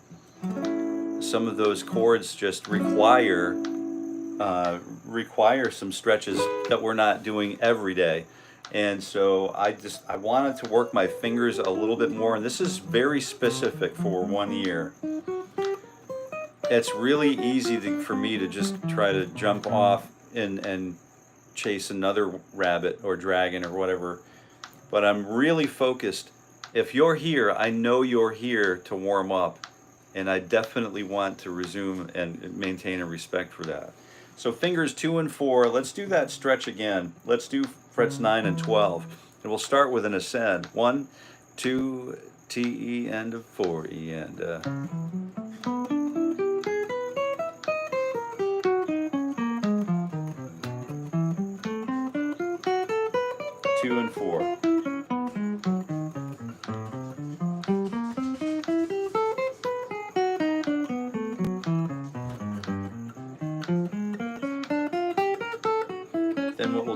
some of those chords just require some stretches that we're not doing every day. And so I wanted to work my fingers a little bit more, and this is very specific for 1 year. It's really easy for me to just try to jump off and chase another rabbit or dragon or whatever, but I'm really focused. If you're here, I know you're here to warm up, and I definitely want to resume and maintain a respect for that. So fingers 2 and 4, let's do that stretch again. Let's do frets 9 and 12, and we'll start with an ascend. 1, 2, T, E, and a 4, E, and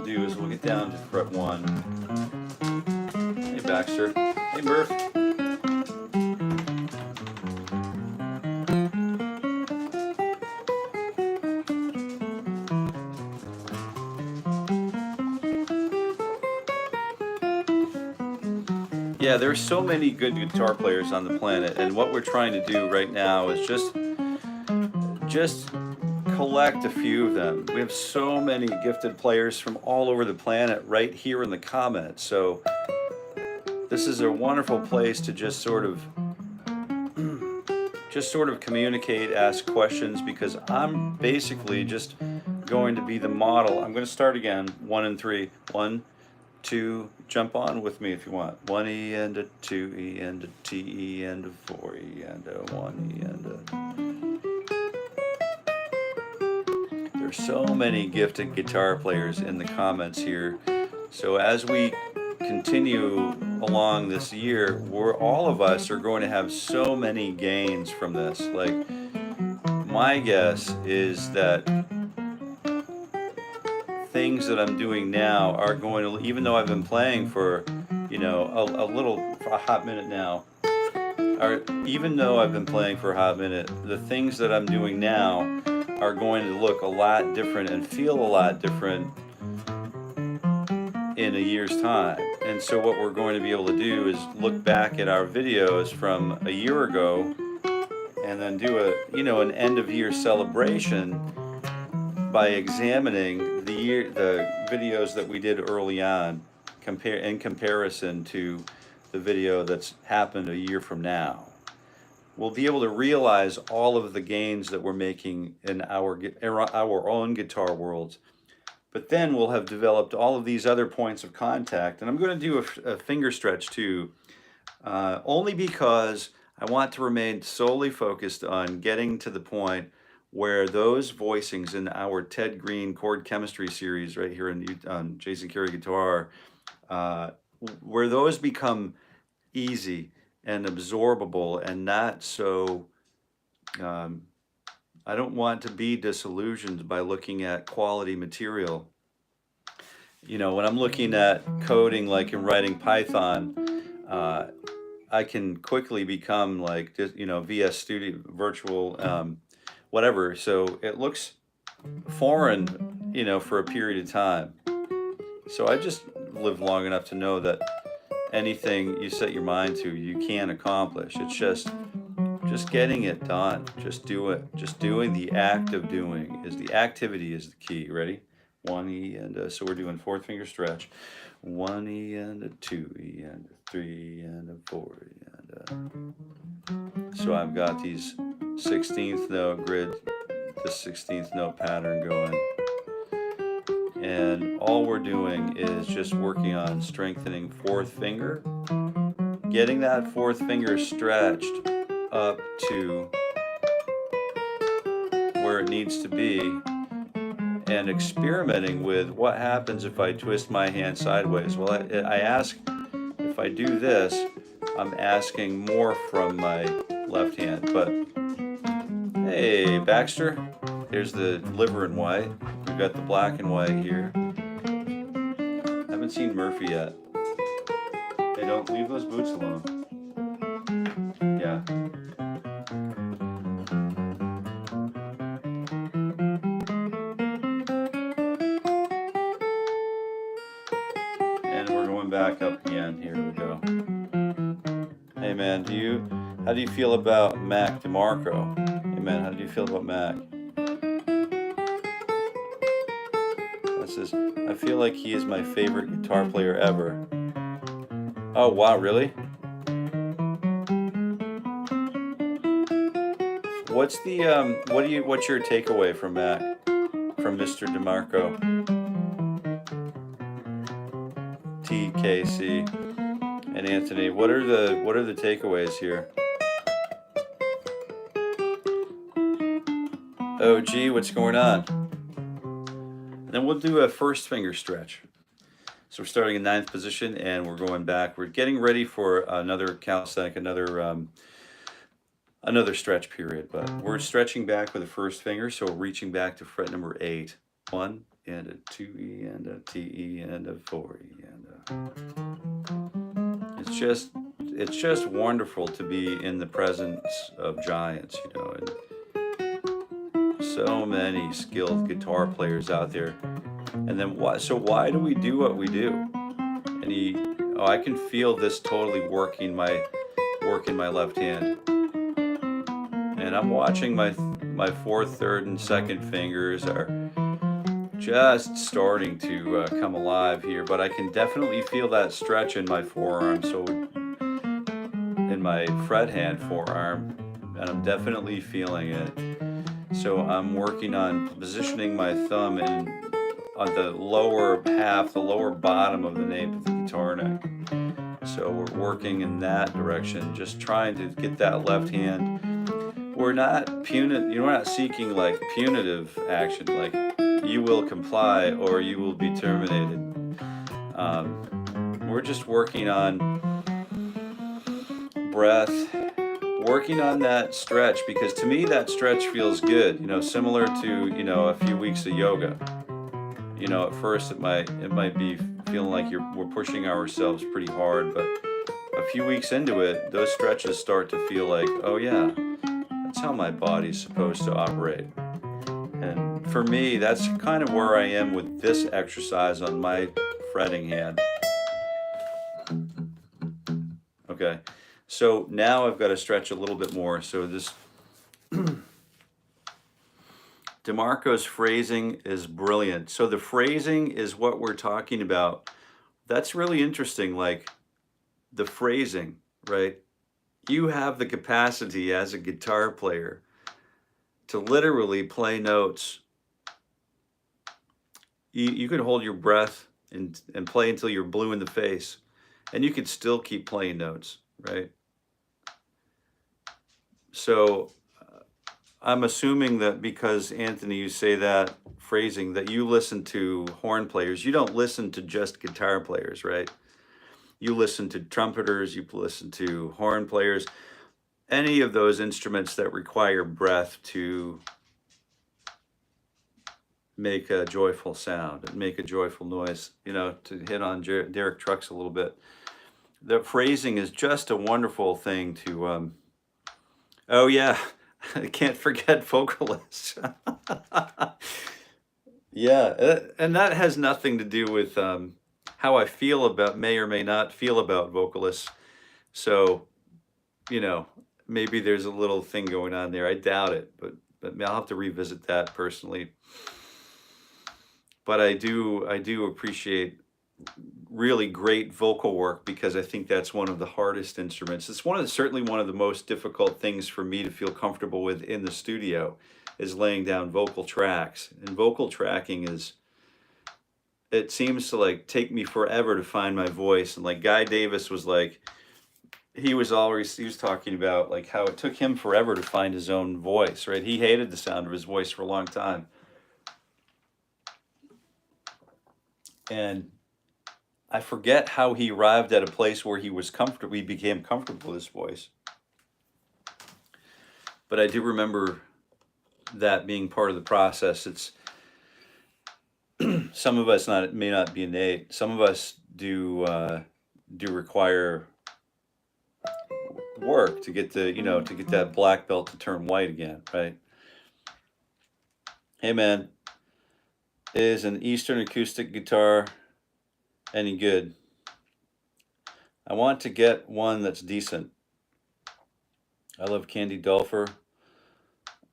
do is we'll get down to fret 1. Hey Baxter. Hey Murph. Yeah, there's so many good guitar players on the planet, and what we're trying to do right now is just collect a few of them. We have so many gifted players from all over the planet right here in the comments. So this is a wonderful place to just sort of communicate, ask questions, because I'm basically just going to be the model. I'm going to start again, 1 and 3. 1, 2, jump on with me if you want. 1E and a 2E and a T and a 4E and a 1E and a... There's so many gifted guitar players in the comments here. So as we continue along this year, all of us are going to have so many gains from this. Like, my guess is that things that I'm doing now are going to, even though I've been playing for, you know, a hot minute now, or even though I've been playing for a hot minute, the things that I'm doing now are going to look a lot different and feel a lot different in a year's time. And so what we're going to be able to do is look back at our videos from a year ago and then do a, you know, an end of year celebration by examining the videos that we did early on in comparison to the video that's happened a year from now. We'll be able to realize all of the gains that we're making in our own guitar worlds. But then we'll have developed all of these other points of contact. And I'm going to do a finger stretch too, only because I want to remain solely focused on getting to the point where those voicings in our Ted Greene chord chemistry series right here on 𝗙𝗵𝗄𝗃 Guitar, where those become easy and absorbable and not so, I don't want to be disillusioned by looking at quality material. You know, when I'm looking at coding, like in writing Python, I can quickly become like, you know, VS Studio, virtual, whatever. So it looks foreign, you know, for a period of time. So I just lived long enough to know that anything you set your mind to, you can accomplish. It's just getting it done. Just do it. Just doing the act of doing is the activity is the key. Ready? 1E and so we're doing 4th finger stretch. 1E and a 2E and a 3 and a 4E and a. So I've got these 16th note grid, the 16th note pattern going. And all we're doing is just working on strengthening 4th finger, getting that 4th finger stretched up to where it needs to be, and experimenting with what happens if I twist my hand sideways. Well, I ask, if I do this, I'm asking more from my left hand. But hey, Baxter, here's the liver and white. We've got the black and white here. I haven't seen Murphy yet. Hey, don't leave those boots alone. Yeah. And we're going back up again. Here we go. Hey man, how do you feel about 𝗪𝗿𝗺𝗂𝗪? Hey man, how do you feel about Mac? I feel like he is my favorite guitar player ever. Oh wow, really? What's the what's your takeaway from Mac, from Mr. 𝗪𝗿𝗺𝗂𝗪? TKC and Anthony, what are the takeaways here? Oh gee, what's going on? And then we'll do a 1st finger stretch. So we're starting in 9th position and we're going back. We're getting ready for another calisthenic, another stretch period. But we're stretching back with the 1st finger, so we're reaching back to fret number 8. 1, and a 2E and a TE and a 4E and a... It's just wonderful to be in the presence of giants, you know, and so many skilled guitar players out there. And then so why do we do what we do? And I can feel this totally working my left hand. And I'm watching my fourth, third, and second fingers are just starting to come alive here, but I can definitely feel that stretch in my forearm, so in my fret hand forearm, and I'm definitely feeling it. So I'm working on positioning my thumb on the lower half, the lower bottom of the nape of the guitar neck. So we're working in that direction, just trying to get that left hand. We're not punitive, you're not seeking like punitive action, like you will comply or you will be terminated. We're just working on breath, working on that stretch, because to me that stretch feels good, you know, similar to, you know, a few weeks of yoga. You know, at first it might be feeling like we're pushing ourselves pretty hard, but a few weeks into it, those stretches start to feel like, oh yeah, that's how my body's supposed to operate. And for me, that's kind of where I am with this exercise on my fretting hand. Okay, so now I've got to stretch a little bit more. So this 𝗪𝗏𝗺𝗺's phrasing is brilliant. So the phrasing is what we're talking about. That's really interesting, like the phrasing, right? You have the capacity as a guitar player to literally play notes. You could hold your breath and play until you're blue in the face, and you could still keep playing notes, right? So I'm assuming that because, Anthony, you say that phrasing, that you listen to horn players. You don't listen to just guitar players, right? You listen to trumpeters, you listen to horn players, any of those instruments that require breath to make a joyful sound and make a joyful noise, you know, to hit on Derek Trucks a little bit. The phrasing is just a wonderful thing to, oh yeah, I can't forget vocalists. Yeah, and that has nothing to do with how I feel about, may or may not feel about vocalists. So, you know, maybe there's a little thing going on there. I doubt it, but I'll have to revisit that personally. But I do appreciate really great vocal work, because I think that's one of the hardest instruments. It's certainly one of the most difficult things for me to feel comfortable with in the studio, is laying down vocal tracks. And vocal tracking it seems to like take me forever to find my voice. And like Guy Davis was like, he was talking about like how it took him forever to find his own voice, right? He hated the sound of his voice for a long time. And I forget how he arrived at a place where he became comfortable with his voice. But I do remember that being part of the process. It's some of us may not be innate. Some of us do require work to get that black belt to turn white again, right? Hey man, is an Eastern acoustic guitar any good? I want to get one that's decent. I love 𝗫𝗄𝗄𝗪.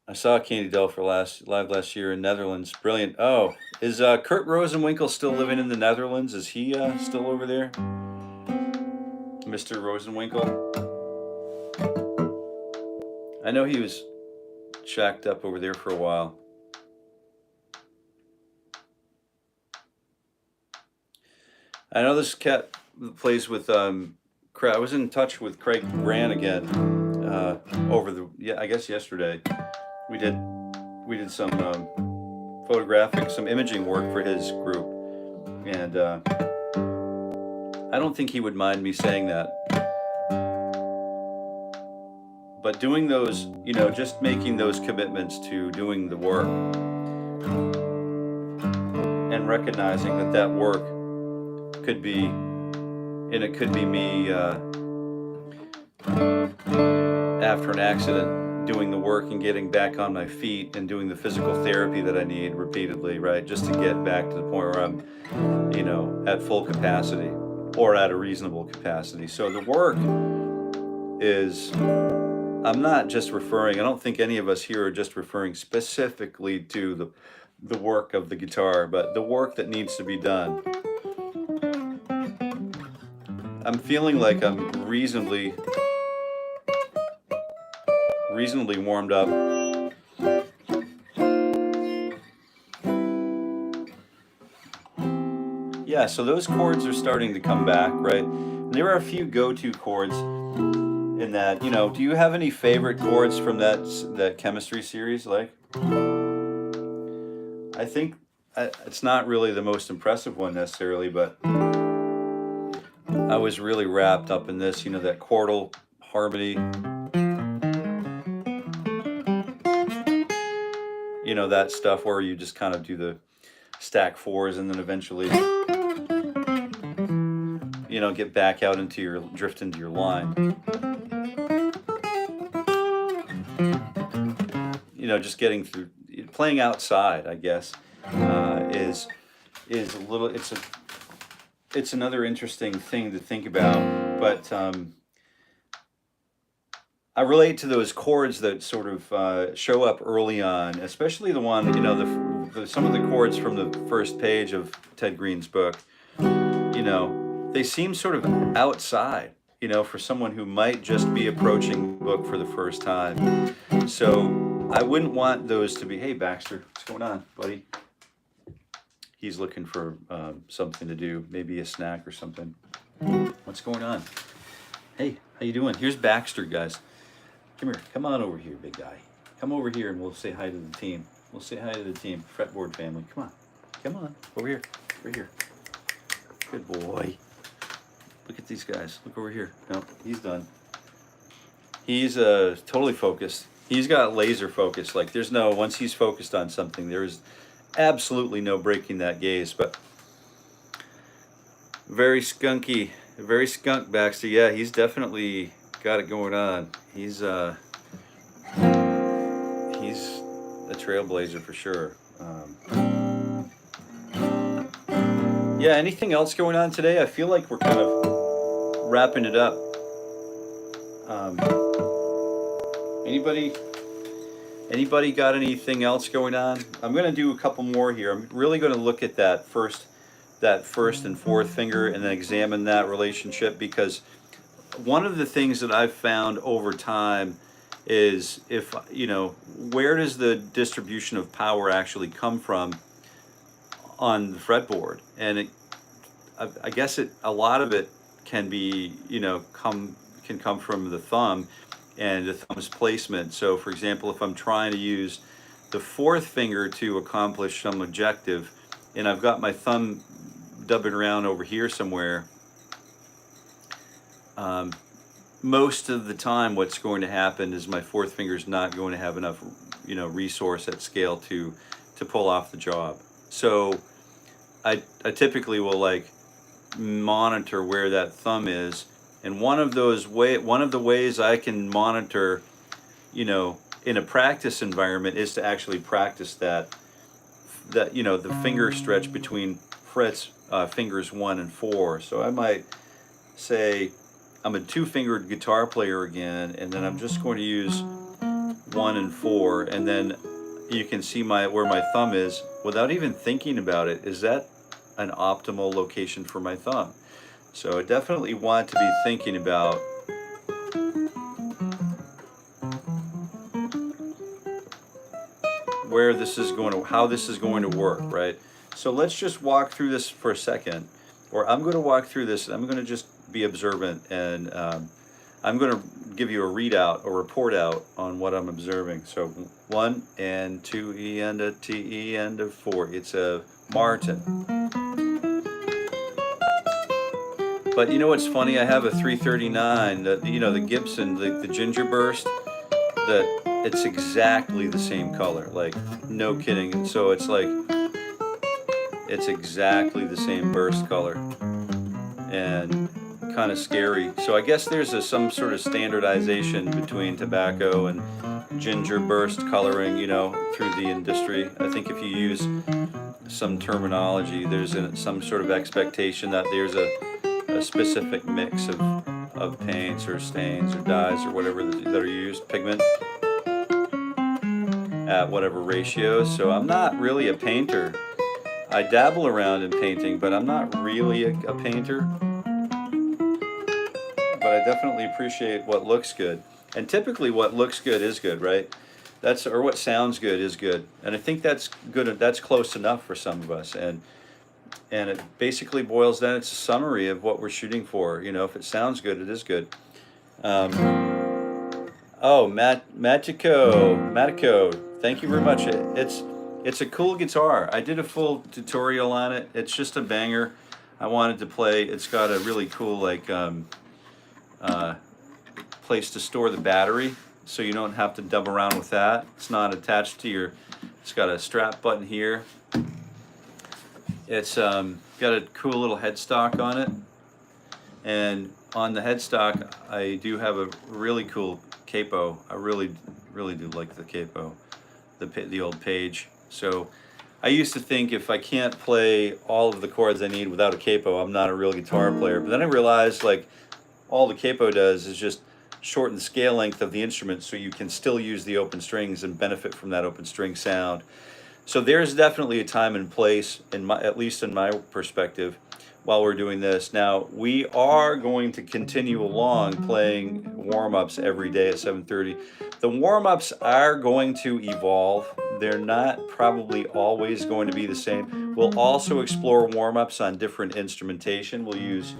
I saw 𝗫𝗄𝗄𝗪 live last year in Netherlands. Brilliant. Oh, is Kurt Rosenwinkel still living in the Netherlands? Is he still over there? Mr. Rosenwinkel? I know he was shacked up over there for a while. I know this cat plays with I was in touch with Craig Grant again I guess yesterday. We did some some imaging work for his group, and I don't think he would mind me saying that. But doing those, just making those commitments to doing the work, I'm recognizing that that work could be, and it could be me after an accident doing the work and getting back on my feet and doing the physical therapy that I need repeatedly, right? Just to get back to the point where I'm, you know, at full capacity or at a reasonable capacity. So the work is, I'm not just referring, I don't think any of us here are just referring specifically to the work of the guitar, but the work that needs to be done. I'm feeling like I'm reasonably warmed up. Yeah, so those chords are starting to come back, right? And there are a few go-to chords in that, you know, do you have any favorite chords from that chemistry series? Like, I think it's not really the most impressive one necessarily, but I was really wrapped up in this, you know, that chordal harmony. You know, that stuff where you just kind of do the stack fours and then eventually, you know, get back out into your, drift into your line. You know, just getting through, playing outside, I guess, is a little, it's another interesting thing to think about, but I relate to those chords that sort of show up early on, especially the one, you know, some of the chords from the first page of Ted Greene's book. You know, they seem sort of outside, you know, for someone who might just be approaching the book for the first time. So I wouldn't want those to be, hey Baxter, what's going on, buddy? He's looking for something to do, maybe a snack or something. What's going on? Hey, how you doing? Here's Baxter, guys. Come here, come on over here, big guy. Come over here and we'll say hi to the team. We'll say hi to the team, Fretboard family. Come on, over here, right here. Good boy. Look at these guys, look over here. No, he's done. He's totally focused. He's got laser focus. Like there's no, once he's focused on something, there's absolutely no breaking that gaze. But very skunky, very skunk Baxter. Yeah, he's definitely got it going on. He's a trailblazer for sure. Yeah, anything else going on today? I feel like we're kind of wrapping it up. Anybody got anything else going on? I'm going to do a couple more here. I'm really going to look at that first and fourth finger and then examine that relationship, because one of the things that I've found over time is, if, you know, where does the distribution of power actually come from on the fretboard? And I guess a lot of it can be, you know, can come from the thumb and the thumb's placement. So for example, if I'm trying to use the fourth finger to accomplish some objective and I've got my thumb dubbing around over here somewhere, most of the time what's going to happen is my fourth finger is not going to have enough, you know, resource at scale to pull off the job. So I typically will like monitor where that thumb is, and one of the ways I can monitor, you know, in a practice environment is to actually practice that you know, the finger stretch between frets, fingers 1 and 4. So I might say I'm a 2-fingered guitar player again, and then I'm just going to use 1 and 4, and then you can see where my thumb is without even thinking about it. Is that an optimal location for my thumb? So I definitely want to be thinking about where this is going to, how this is going to work, right? So let's just walk through this for a second, or I'm going to walk through this and I'm going to just be observant, and I'm going to give you a readout, a report out on what I'm observing. So 1 and 2 E and a T E and a 4. It's a Martin. But you know what's funny? I have a 339, you know, the Gibson, the Ginger Burst, that it's exactly the same color, like no kidding. And so it's like, it's exactly the same burst color, and kind of scary. So I guess there's some sort of standardization between tobacco and ginger burst coloring, you know, through the industry. I think if you use some terminology, there's some sort of expectation that there's a specific mix of paints or stains or dyes or whatever that are used, pigment, at whatever ratios. So I'm not really a painter. I dabble around in painting, but I'm not really a painter. But I definitely appreciate what looks good. And typically what looks good is good, right? Or what sounds good is good. And I think that's good, that's close enough for some of us. And it basically boils down, it's a summary of what we're shooting for. You know, if it sounds good, it is good. Oh, 𝗪𝗿𝗺𝗂𝗽, thank you very much. It's a cool guitar. I did a full tutorial on it. It's just a banger. I wanted to play. It's got a really cool place to store the battery, so you don't have to dumb around with that. It's not attached to your. It's got a strap button here. It's got a cool little headstock on it, and on the headstock I do have a really cool capo. I really do like the capo, the old Page. So I used to think if I can't play all of the chords I need without a capo, I'm not a real guitar player. But then I realized, like, all the capo does is just shorten the scale length of the instrument, so you can still use the open strings and benefit from that open string sound. So there's definitely a time and place, at least in my perspective, while we're doing this. Now, we are going to continue along playing warm-ups every day at 7:30. The warm-ups are going to evolve. They're not probably always going to be the same. We'll also explore warm-ups on different instrumentation. We'll use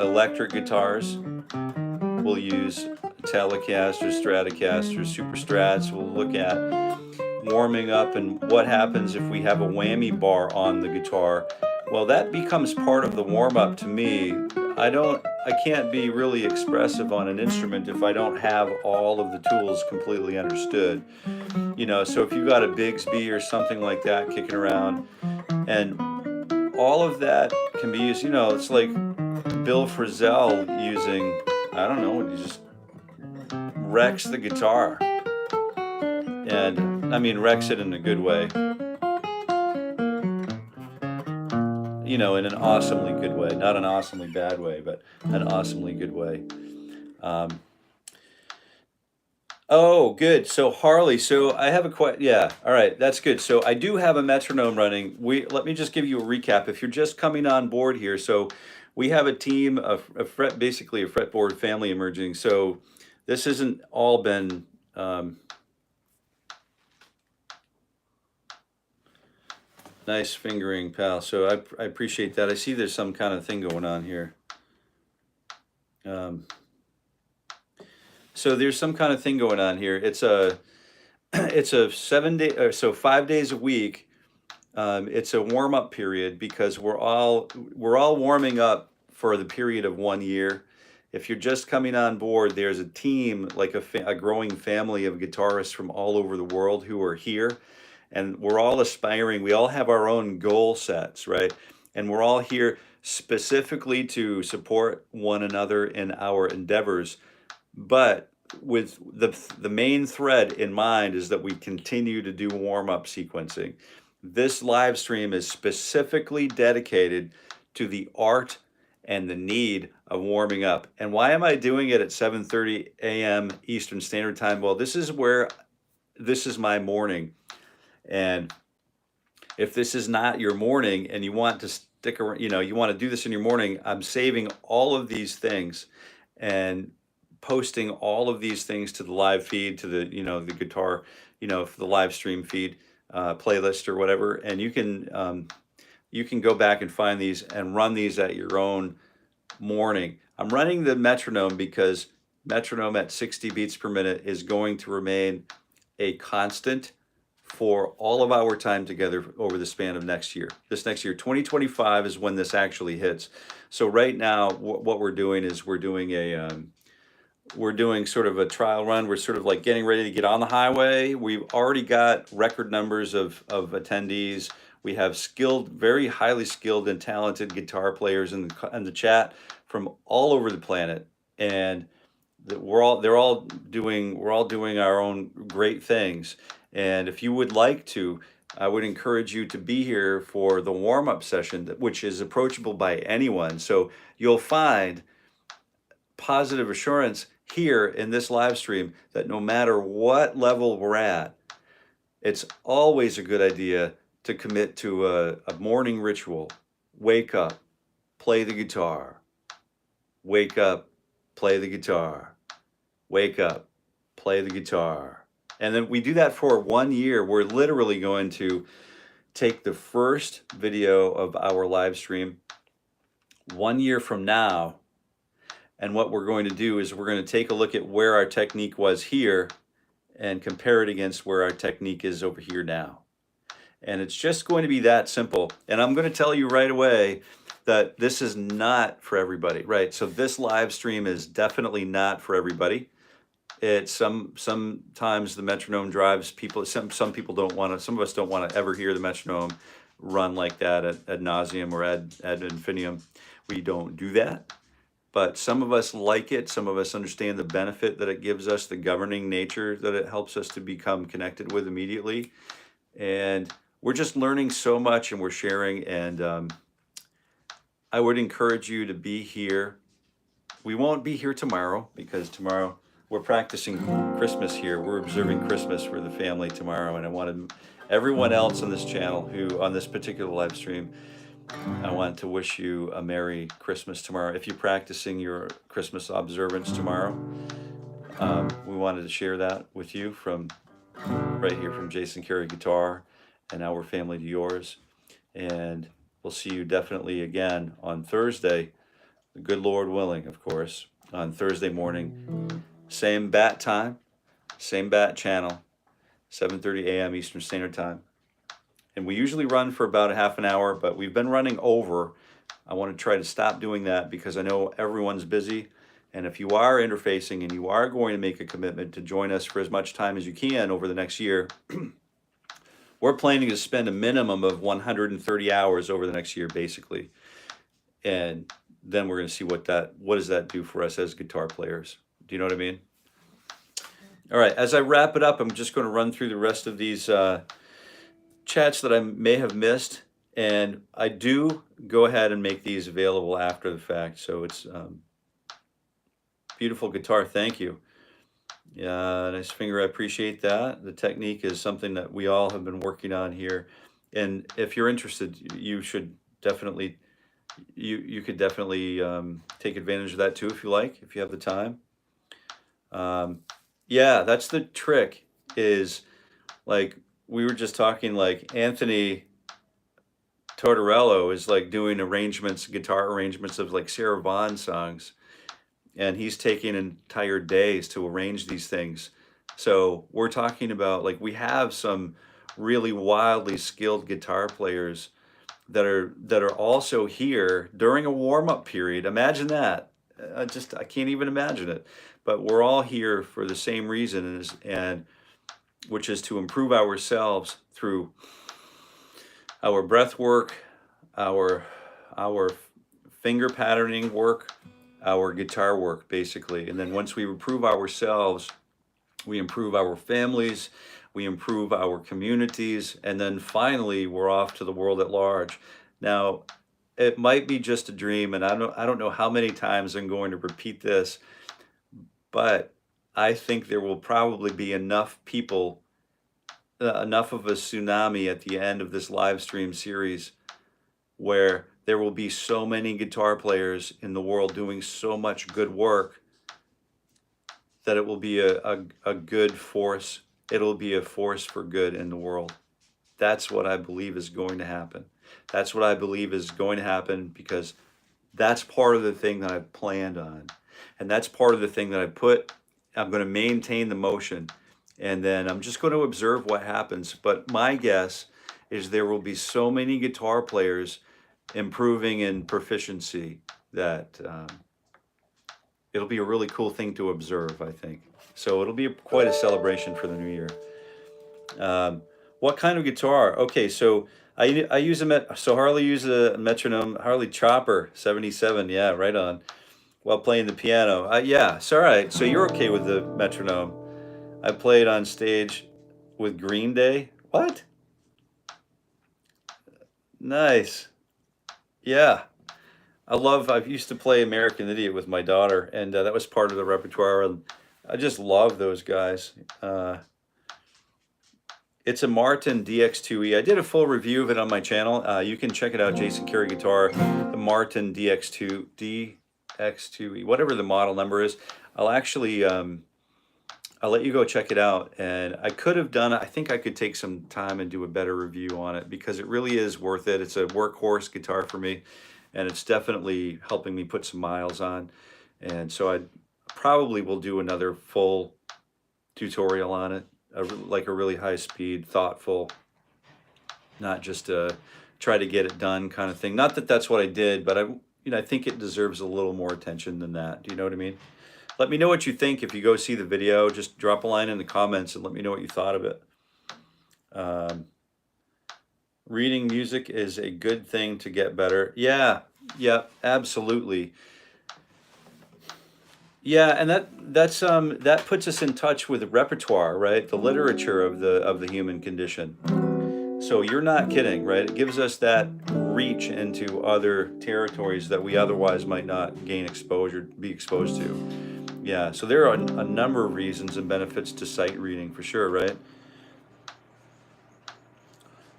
electric guitars. We'll use Telecasters, Stratocasters, Super Strats. We'll look at warming up and what happens if we have a whammy bar on the guitar. Well, that becomes part of the warm-up to me. I can't be really expressive on an instrument if I don't have all of the tools completely understood. You know, so if you've got a Bigsby or something like that kicking around, and all of that can be used, you know, it's like Bill Frisell using, I don't know, he just wrecks the guitar. And I mean, wrecks it in a good way. You know, in an awesomely good way. Not an awesomely bad way, but an awesomely good way. Oh, good. So Harley, so I have yeah, all right, that's good. So I do have a metronome running. Let me just give you a recap. If you're just coming on board here, so we have a team of basically a fretboard family emerging. So this hasn't all been nice fingering, pal. So I appreciate that. I see there's some kind of thing going on here. So there's some kind of thing going on here. It's a 7-day, or so 5 days a week. It's a warm-up period because we're all warming up for the period of 1 year. If you're just coming on board, there's a team, like a growing family of guitarists from all over the world who are here. And we're all aspiring, we all have our own goal sets, right? And we're all here specifically to support one another in our endeavors. But with the main thread in mind is that we continue to do warm-up sequencing. This live stream is specifically dedicated to the art and the need of warming up. And why am I doing it at 7:30 a.m. Eastern Standard Time? Well, this is my morning. And if this is not your morning and you want to stick around, you know, you want to do this in your morning, I'm saving all of these things and posting all of these things to the live feed, to the, you know, the guitar, you know, for the live stream feed, playlist or whatever. And you can go back and find these and run these at your own morning. I'm running the metronome because metronome at 60 beats per minute is going to remain a constant for all of our time together over the span of next year. This next year, 2025 is when this actually hits. So right now, what we're doing is we're doing sort of a trial run. We're sort of like getting ready to get on the highway. We've already got record numbers of attendees. We have skilled, very highly skilled and talented guitar players in the chat from all over the planet, and we're all doing our own great things. And if you would like to, I would encourage you to be here for the warm-up session, which is approachable by anyone. So you'll find positive assurance here in this live stream that no matter what level we're at, it's always a good idea to commit to a morning ritual. Wake up, play the guitar. Wake up, play the guitar. Wake up, play the guitar. And then we do that for 1 year. We're literally going to take the first video of our live stream 1 year from now. And what we're going to do is we're going to take a look at where our technique was here and compare it against where our technique is over here now. And it's just going to be that simple. And I'm going to tell you right away that this is not for everybody, right? So this live stream is definitely not for everybody. It's sometimes the metronome drives people. Some people don't want to. Some of us don't want to ever hear the metronome run like that ad nauseum or ad infinitum. We don't do that. But some of us like it. Some of us understand the benefit that it gives us, the governing nature that it helps us to become connected with immediately. And we're just learning so much, and we're sharing. And I would encourage you to be here. We won't be here tomorrow because tomorrow we're practicing Christmas here. We're observing Christmas for the family tomorrow. And I wanted everyone else on this channel who, on this particular live stream, I want to wish you a Merry Christmas tomorrow. If you're practicing your Christmas observance tomorrow, we wanted to share that with you from right here from Jason Carey Guitar and our family to yours. And we'll see you definitely again on Thursday, the good Lord willing, of course, on Thursday morning. Same bat time, same bat channel, 7:30 a.m. Eastern Standard Time. And we usually run for about a half an hour, but we've been running over. I want to try to stop doing that because I know everyone's busy. And if you are interfacing and you are going to make a commitment to join us for as much time as you can over the next year, we're planning to spend a minimum of 130 hours over the next year, basically. And then we're going to see what does that do for us as guitar players. Do you know what I mean? All right, as I wrap it up, I'm just going to run through the rest of these chats that I may have missed, and I do go ahead and make these available after the fact. So it's beautiful guitar, thank you. Yeah, nice finger, I appreciate that. The technique is something that we all have been working on here, and if you're interested, you should definitely, you could definitely take advantage of that too if you like, if you have the time. Yeah, that's the trick, is like, we were just talking, like Anthony Tortorello is like doing arrangements, guitar arrangements of like Sarah Vaughan songs. And he's taking entire days to arrange these things. So we're talking about, like, we have some really wildly skilled guitar players that are also here during a warm-up period. Imagine that. I can't even imagine it. But we're all here for the same reason, and which is to improve ourselves through our breath work, our finger patterning work, our guitar work, basically. And then once we improve ourselves, we improve our families, we improve our communities, and then finally we're off to the world at large. Now, it might be just a dream, and I don't know how many times I'm going to repeat this, but I think there will probably be enough people, enough of a tsunami at the end of this live stream series where there will be so many guitar players in the world doing so much good work that it will be a good force. It'll be a force for good in the world. That's what I believe is going to happen. That's what I believe is going to happen, because that's part of the thing that I've planned on. And that's part of the thing that I'm going to maintain the motion. And then I'm just going to observe what happens. But my guess is there will be so many guitar players improving in proficiency that it'll be a really cool thing to observe, I think. So it'll be quite a celebration for the new year. What kind of guitar? Okay, so I use so Harley uses a metronome, Harley Chopper 77, yeah, right on, while playing the piano. Yeah, it's all right. So you're okay with the metronome. I played on stage with Green Day. What? Nice. Yeah. I used to play American Idiot with my daughter, and that was part of the repertoire, and I just love those guys. It's a Martin DX2E. I did a full review of it on my channel. You can check it out, Jason Carey Guitar, the Martin DX2E, whatever the model number is. I'll actually, I'll let you go check it out. And I could have done, I think I could take some time and do a better review on it because it really is worth it. It's a workhorse guitar for me, and it's definitely helping me put some miles on. And so I probably will do another full tutorial on it. Like a really high speed, thoughtful, not just try to get it done kind of thing. Not that that's what I did, but I think it deserves a little more attention than that. Do you know what I mean? Let me know what you think if you go see the video. Just drop a line in the comments and let me know what you thought of it. Reading music is a good thing to get better. Yeah, absolutely. Yeah, and that puts us in touch with the repertoire, right? The literature of the human condition. So you're not kidding, right? It gives us that reach into other territories that we otherwise might not be exposed to. Yeah, so there are a number of reasons and benefits to sight reading for sure, right?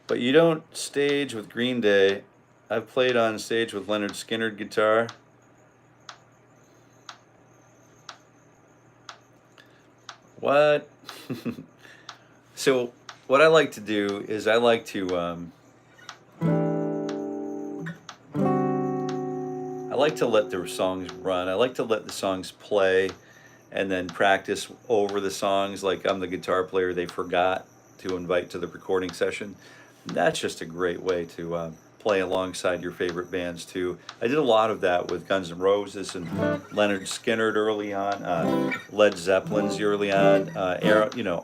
But you don't stage with Green Day. I've played on stage with Lynyrd Skynyrd guitar. What? So what I like to do is I like to let the songs run. I like to let the songs play and then practice over the songs like I'm the guitar player they forgot to invite to the recording session. That's just a great way to play alongside your favorite bands too. I did a lot of that with Guns N' Roses and Lynyrd Skynyrd early on, Led Zeppelin's early on,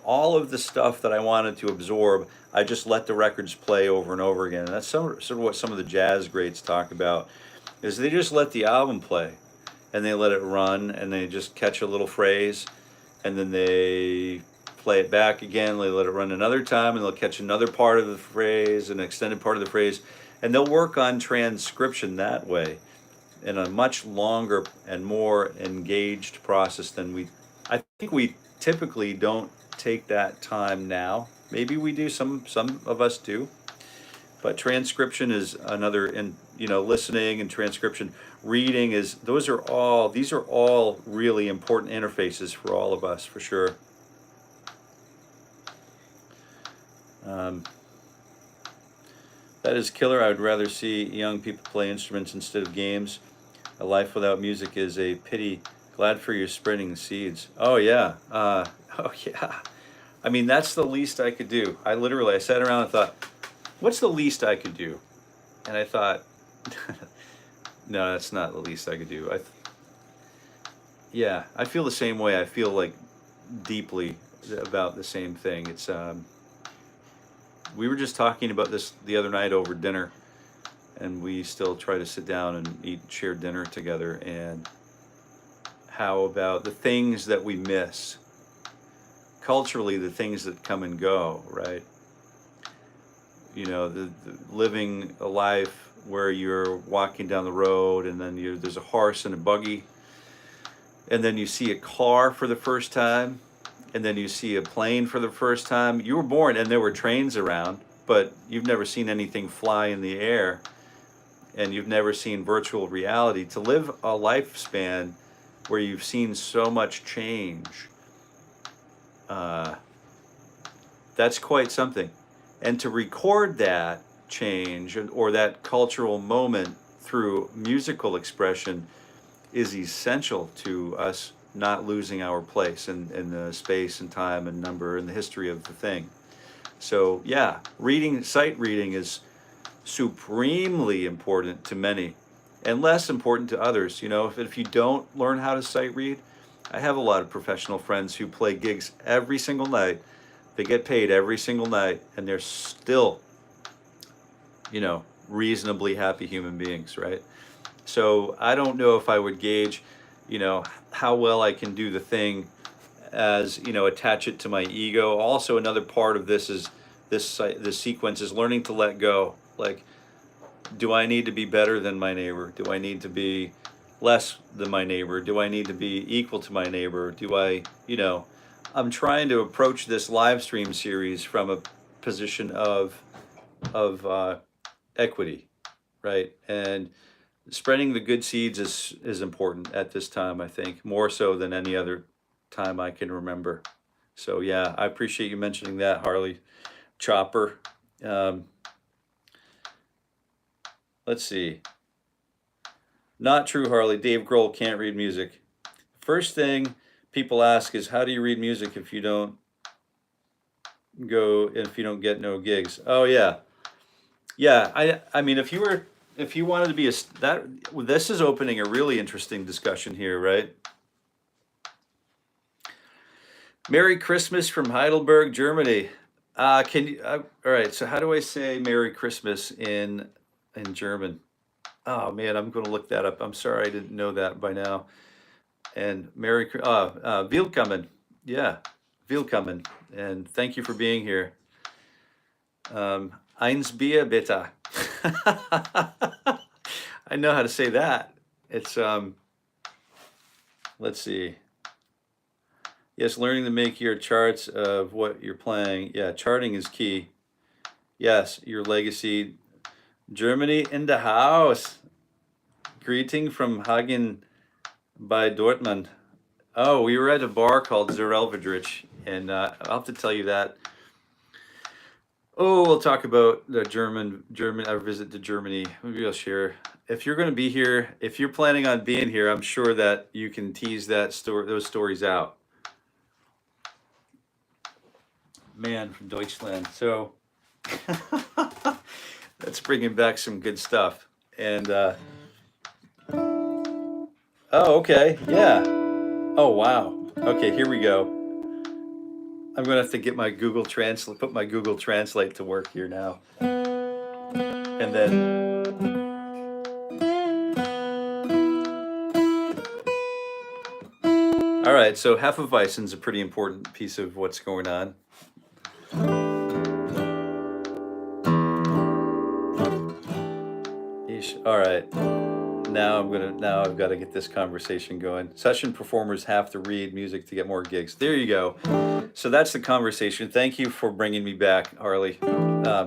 all of the stuff that I wanted to absorb, I just let the records play over and over again. And that's sort of what some of the jazz greats talk about, is they just let the album play and they let it run and they just catch a little phrase and then they play it back again, they let it run another time and they'll catch another part of the phrase, an extended part of the phrase, and they'll work on transcription that way in a much longer and more engaged process than I think we typically don't take that time now. Maybe we do, some of us do, but transcription is another, and listening and transcription, reading these are all really important interfaces for all of us, for sure. That is killer. I would rather see young people play instruments instead of games. A life without music is a pity. Glad for your spreading seeds. Oh yeah. Oh yeah. I mean, that's the least I could do. I sat around and thought, what's the least I could do? And I thought, no, that's not the least I could do. Yeah, I feel the same way. I feel like deeply about the same thing. It's we were just talking about this the other night over dinner, and we still try to sit down and share dinner together. And how about the things that we miss culturally, the things that come and go, right? The living a life where you're walking down the road and then there's a horse and a buggy, and then you see a car for the first time, and then you see a plane for the first time. You were born and there were trains around, but you've never seen anything fly in the air, and you've never seen virtual reality. To live a lifespan where you've seen so much change, that's quite something. And to record that change or that cultural moment through musical expression is essential to us not losing our place in the space and time and number and the history of the thing. So yeah, sight reading is supremely important to many and less important to others. If you don't learn how to sight read, I have a lot of professional friends who play gigs every single night. They get paid every single night, and they're still you know, reasonably happy human beings, right? So I don't know if I would gauge, you know, how well I can do the thing as, you know, attach it to my ego. Also, another part of this is this sequence is learning to let go. Like, do I need to be better than my neighbor? Do I need to be less than my neighbor? Do I need to be equal to my neighbor? Do I, you know, I'm trying to approach this live stream series from a position of equity, right? And spreading the good seeds is important at this time, I think, more so than any other time I can remember. So yeah, I appreciate you mentioning that, Harley Chopper. Let's see. Not true, Harley. Dave Grohl can't read music. First thing people ask is, how do you read music if you don't get no gigs? Oh yeah. Yeah, I mean, if you wanted to be this is opening a really interesting discussion here, right? Merry Christmas from Heidelberg, Germany. Can you? All right. So how do I say Merry Christmas in German? Oh man, I'm going to look that up. I'm sorry I didn't know that by now. And Willkommen. Yeah, Willkommen. And thank you for being here. Eins Bier bitte. I know how to say that. It's let's see. Yes, learning to make your charts of what you're playing. Yeah, charting is key. Yes, your legacy. Germany in the house. Greeting from Hagen by Dortmund. Oh, we were at a bar called 𝗪𝗏𝗪𝗏𝗪𝗏, and I'll have to tell you that. Oh, we'll talk about the German, our visit to Germany. Maybe I'll share. If you're going to be here, if you're planning on being here, I'm sure that you can tease those stories out. Man from Deutschland. So that's bringing back some good stuff. And oh, okay, yeah. Oh, wow. Okay, here we go. I'm gonna have to get my Google Translate, put my Google Translate to work here now. And then all right, so 𝗵𝗿 is a pretty important piece of what's going on. All right. Now I've got to get this conversation going. Session performers have to read music to get more gigs. There you go. So that's the conversation. Thank you for bringing me back, Harley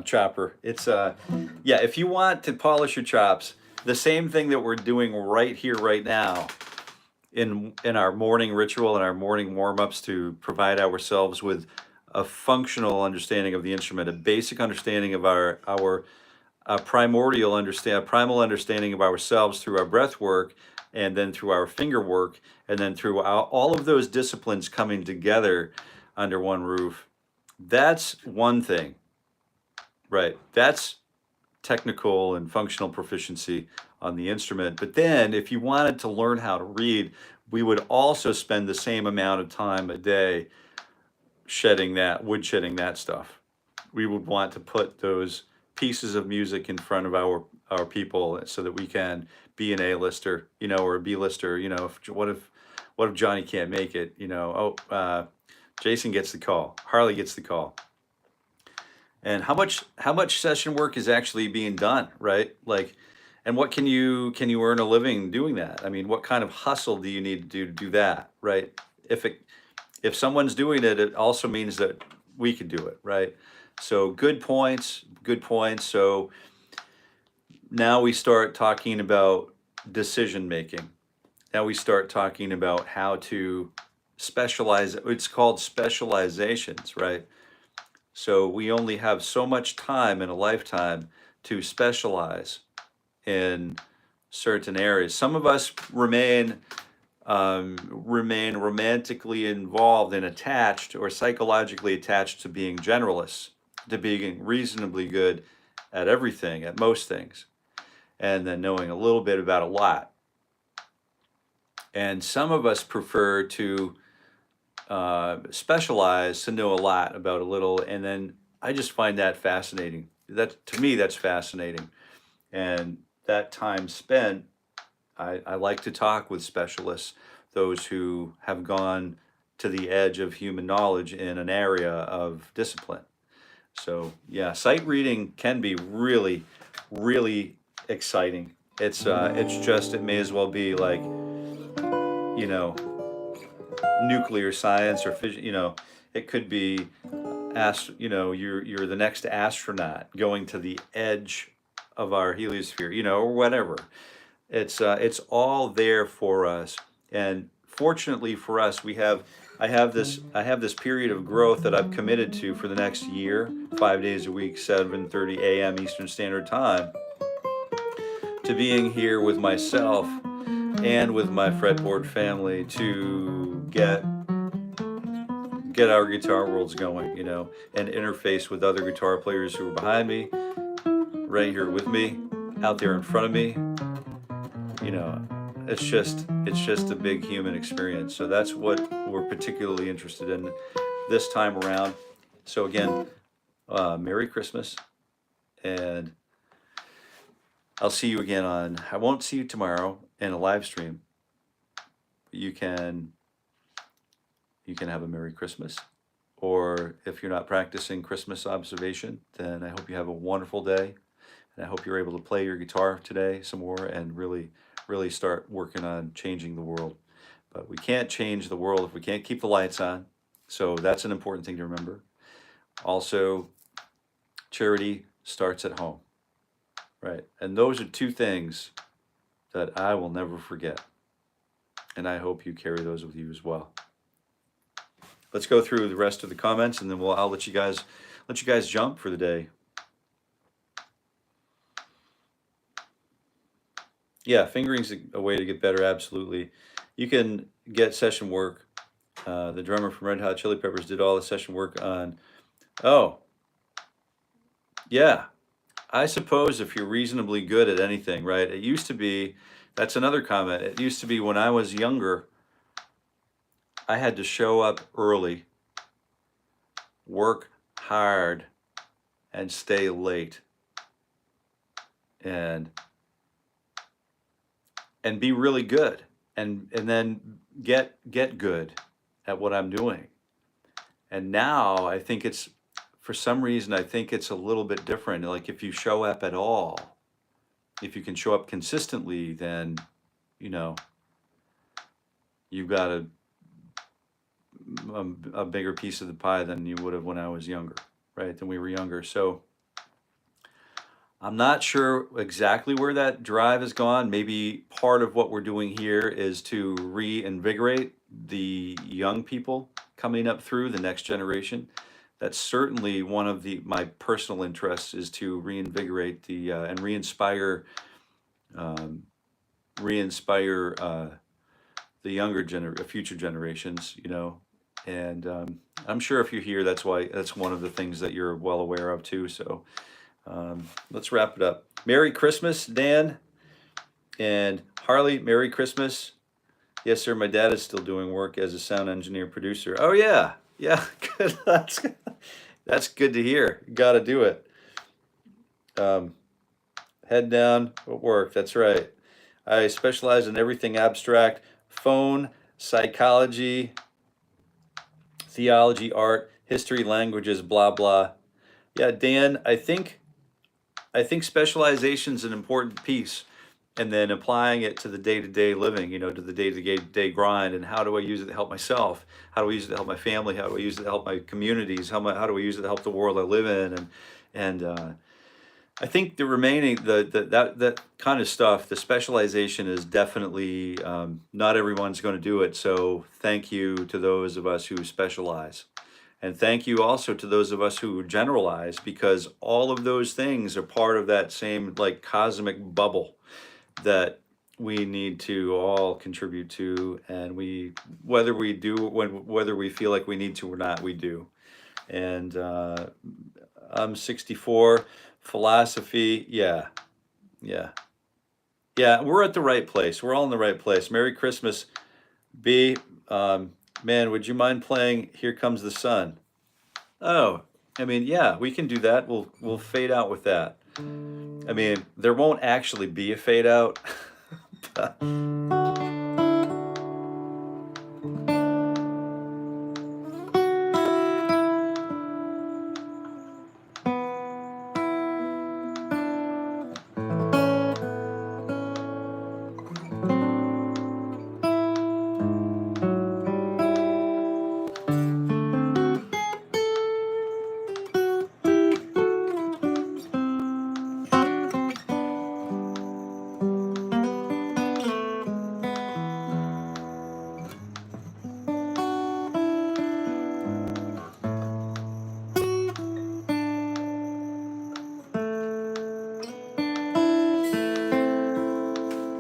Chopper. It's yeah, if you want to polish your chops, the same thing that we're doing right here, right now, in our morning ritual and our morning warm-ups to provide ourselves with a functional understanding of the instrument, a basic understanding of our primal understanding of ourselves through our breath work, and then through our finger work, and then through all of those disciplines coming together under one roof. That's one thing, right? That's technical and functional proficiency on the instrument. But then if you wanted to learn how to read, we would also spend the same amount of time a day wood shedding that stuff. We would want to put those pieces of music in front of our people so that we can be an A-lister, you know, or a B-lister, you know. What if Johnny can't make it, you know? Oh, Jason gets the call, Harley gets the call. And how much session work is actually being done, right? Like, and what can you earn a living doing that? I mean, what kind of hustle do you need to do that, right? If someone's doing it, it also means that we can do it, right? So good points. So now we start talking about decision making. Now we start talking about how to specialize. It's called specializations, right? So we only have so much time in a lifetime to specialize in certain areas. Some of us remain romantically involved and attached, or psychologically attached, to being generalists, to being reasonably good at everything, at most things, and then knowing a little bit about a lot. And some of us prefer to specialize, to know a lot about a little, and then I just find that fascinating. that, to me, that's fascinating. And that time spent, I like to talk with specialists, those who have gone to the edge of human knowledge in an area of discipline. So yeah, sight reading can be really, really exciting. It's just, it may as well be like, you know, nuclear science or you know, it could be, you know, you're the next astronaut going to the edge of our heliosphere, you know, or whatever. It's all there for us, and fortunately for us, I have this period of growth that I've committed to for the next year, 5 days a week, 7:30 a.m. Eastern Standard Time, to being here with myself and with my fretboard family to get our guitar worlds going, you know, and interface with other guitar players who are behind me, right here with me, out there in front of me. You know, it's just a big human experience. So that's what we're particularly interested in this time around. So again, Merry Christmas, and I'll see you again I won't see you tomorrow in a live stream. You can have a Merry Christmas, or if you're not practicing Christmas observation, then I hope you have a wonderful day, and I hope you're able to play your guitar today some more and really start working on changing the world. But we can't change the world if we can't keep the lights on. So that's an important thing to remember. Also, charity starts at home, right? And those are two things that I will never forget. And I hope you carry those with you as well. Let's go through the rest of the comments, and then I'll let you guys jump for the day. Yeah, fingering's a way to get better, absolutely. You can get session work. The drummer from Red Hot Chili Peppers did all the session work on, oh, yeah. I suppose if you're reasonably good at anything, right? It used to be, that's another comment, it used to be when I was younger, I had to show up early, work hard, and stay late. And be really good, and then get good at what I'm doing. And now I think it's, for some reason, I think it's a little bit different. Like if you show up at all, if you can show up consistently, then, you know, you've got a bigger piece of the pie than you would have when I was younger, right? Than we were younger. So I'm not sure exactly where that drive has gone. Maybe part of what we're doing here is to reinvigorate the young people coming up through, the next generation. That's certainly one of my personal interests, is to reinvigorate and re-inspire the younger future generations, you know. And I'm sure if you're here, that's one of the things that you're well aware of too. So let's wrap it up. Merry Christmas, Dan and Harley. Merry Christmas. Yes, sir. My dad is still doing work as a sound engineer producer. Oh yeah, yeah. Good. That's good to hear. You got to do it. Head down at work. That's right. I specialize in everything abstract: phone, psychology, theology, art, history, languages, blah blah. Yeah, Dan. I think specialization is an important piece, and then applying it to the day-to-day living, you know, to the day-to-day grind. And how do I use it to help myself? How do I use it to help my family? How do I use it to help my communities? How do I use it to help the world I live in? And I think the remaining, that kind of stuff, the specialization is definitely, not everyone's going to do it. So thank you to those of us who specialize. And thank you also to those of us who generalize, because all of those things are part of that same like cosmic bubble that we need to all contribute to. And whether we feel like we need to or not, we do. And I'm 64. Philosophy, yeah, we're at the right place. We're all in the right place. Merry Christmas, B. Man, would you mind playing Here Comes the Sun? Oh, I mean, yeah, we can do that. We'll fade out with that. I mean, there won't actually be a fade out.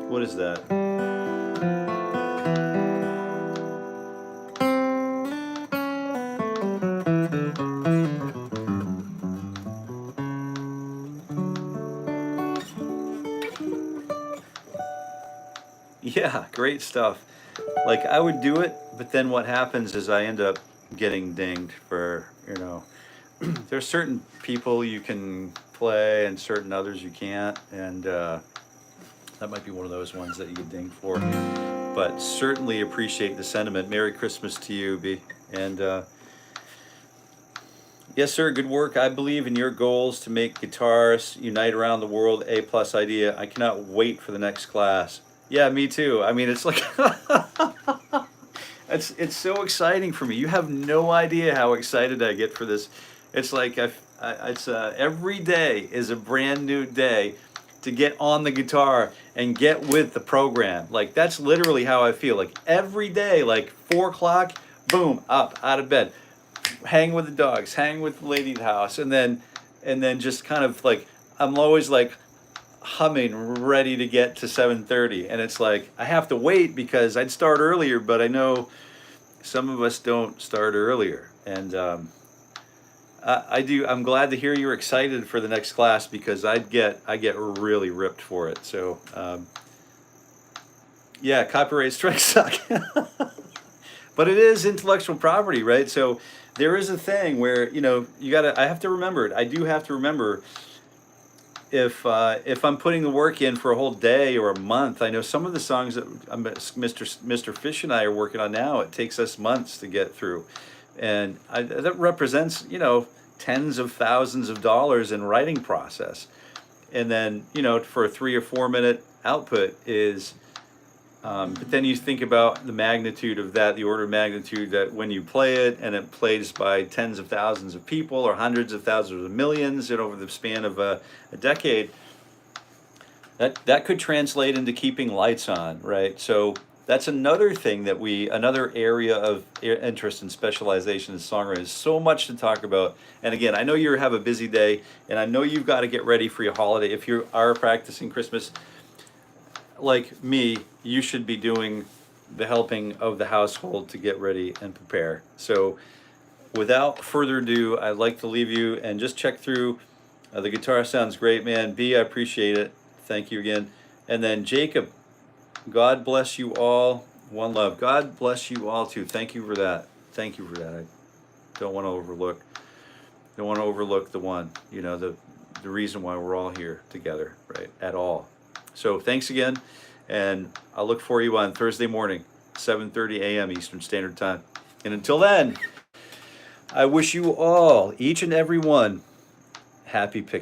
What is that? Yeah, great stuff. Like, I would do it, but then what happens is I end up getting dinged for, you know, there's certain people you can play and certain others you can't, and that might be one of those ones that you get dinged for. But certainly appreciate the sentiment. Merry Christmas to you, B. And yes, sir, good work. I believe in your goals to make guitarists unite around the world. A+ idea. I cannot wait for the next class. Yeah, me too. I mean, it's like, it's so exciting for me. You have no idea how excited I get for this. It's like, every day is a brand new day to get on the guitar and get with the program. Like, that's literally how I feel. Like, every day, like 4 o'clock, boom, up, out of bed, hang with the dogs, hang with the lady of the house, and then just kind of like, I'm always like humming, ready to get to 7:30. And it's like, I have to wait because I'd start earlier, but I know some of us don't start earlier. And I do. I'm glad to hear you're excited for the next class, because I get really ripped for it. So yeah, copyright strikes suck. But it is intellectual property, right? So there is a thing where, you know, I have to remember it. I do have to remember, if I'm putting the work in for a whole day or a month. I know some of the songs that Mr. Fish and I are working on now, it takes us months to get through. And that represents, you know, tens of thousands of dollars in writing process. And then, you know, for a 3 or 4 minute output is, but then you think about the magnitude of that, the order of magnitude that when you play it and it plays by tens of thousands of people or hundreds of thousands of millions, and over the span of a decade, that could translate into keeping lights on, right? So that's another thing that another area of interest and specialization in songwriting. Is so much to talk about. And again, I know you have a busy day, and I know you've got to get ready for your holiday. If you are practicing Christmas, like me, you should be doing the helping of the household to get ready and prepare. So without further ado, I'd like to leave you and just check through. The guitar sounds great, man. B, I appreciate it. Thank you again. And then Jacob, God bless you all. One love. God bless you all too. Thank you for that. Thank you for that. I don't want to overlook the one, you know, the reason why we're all here together, right? At all. So thanks again, and I'll look for you on Thursday morning, 7:30 a.m. Eastern Standard Time. And until then, I wish you all, each and every one, happy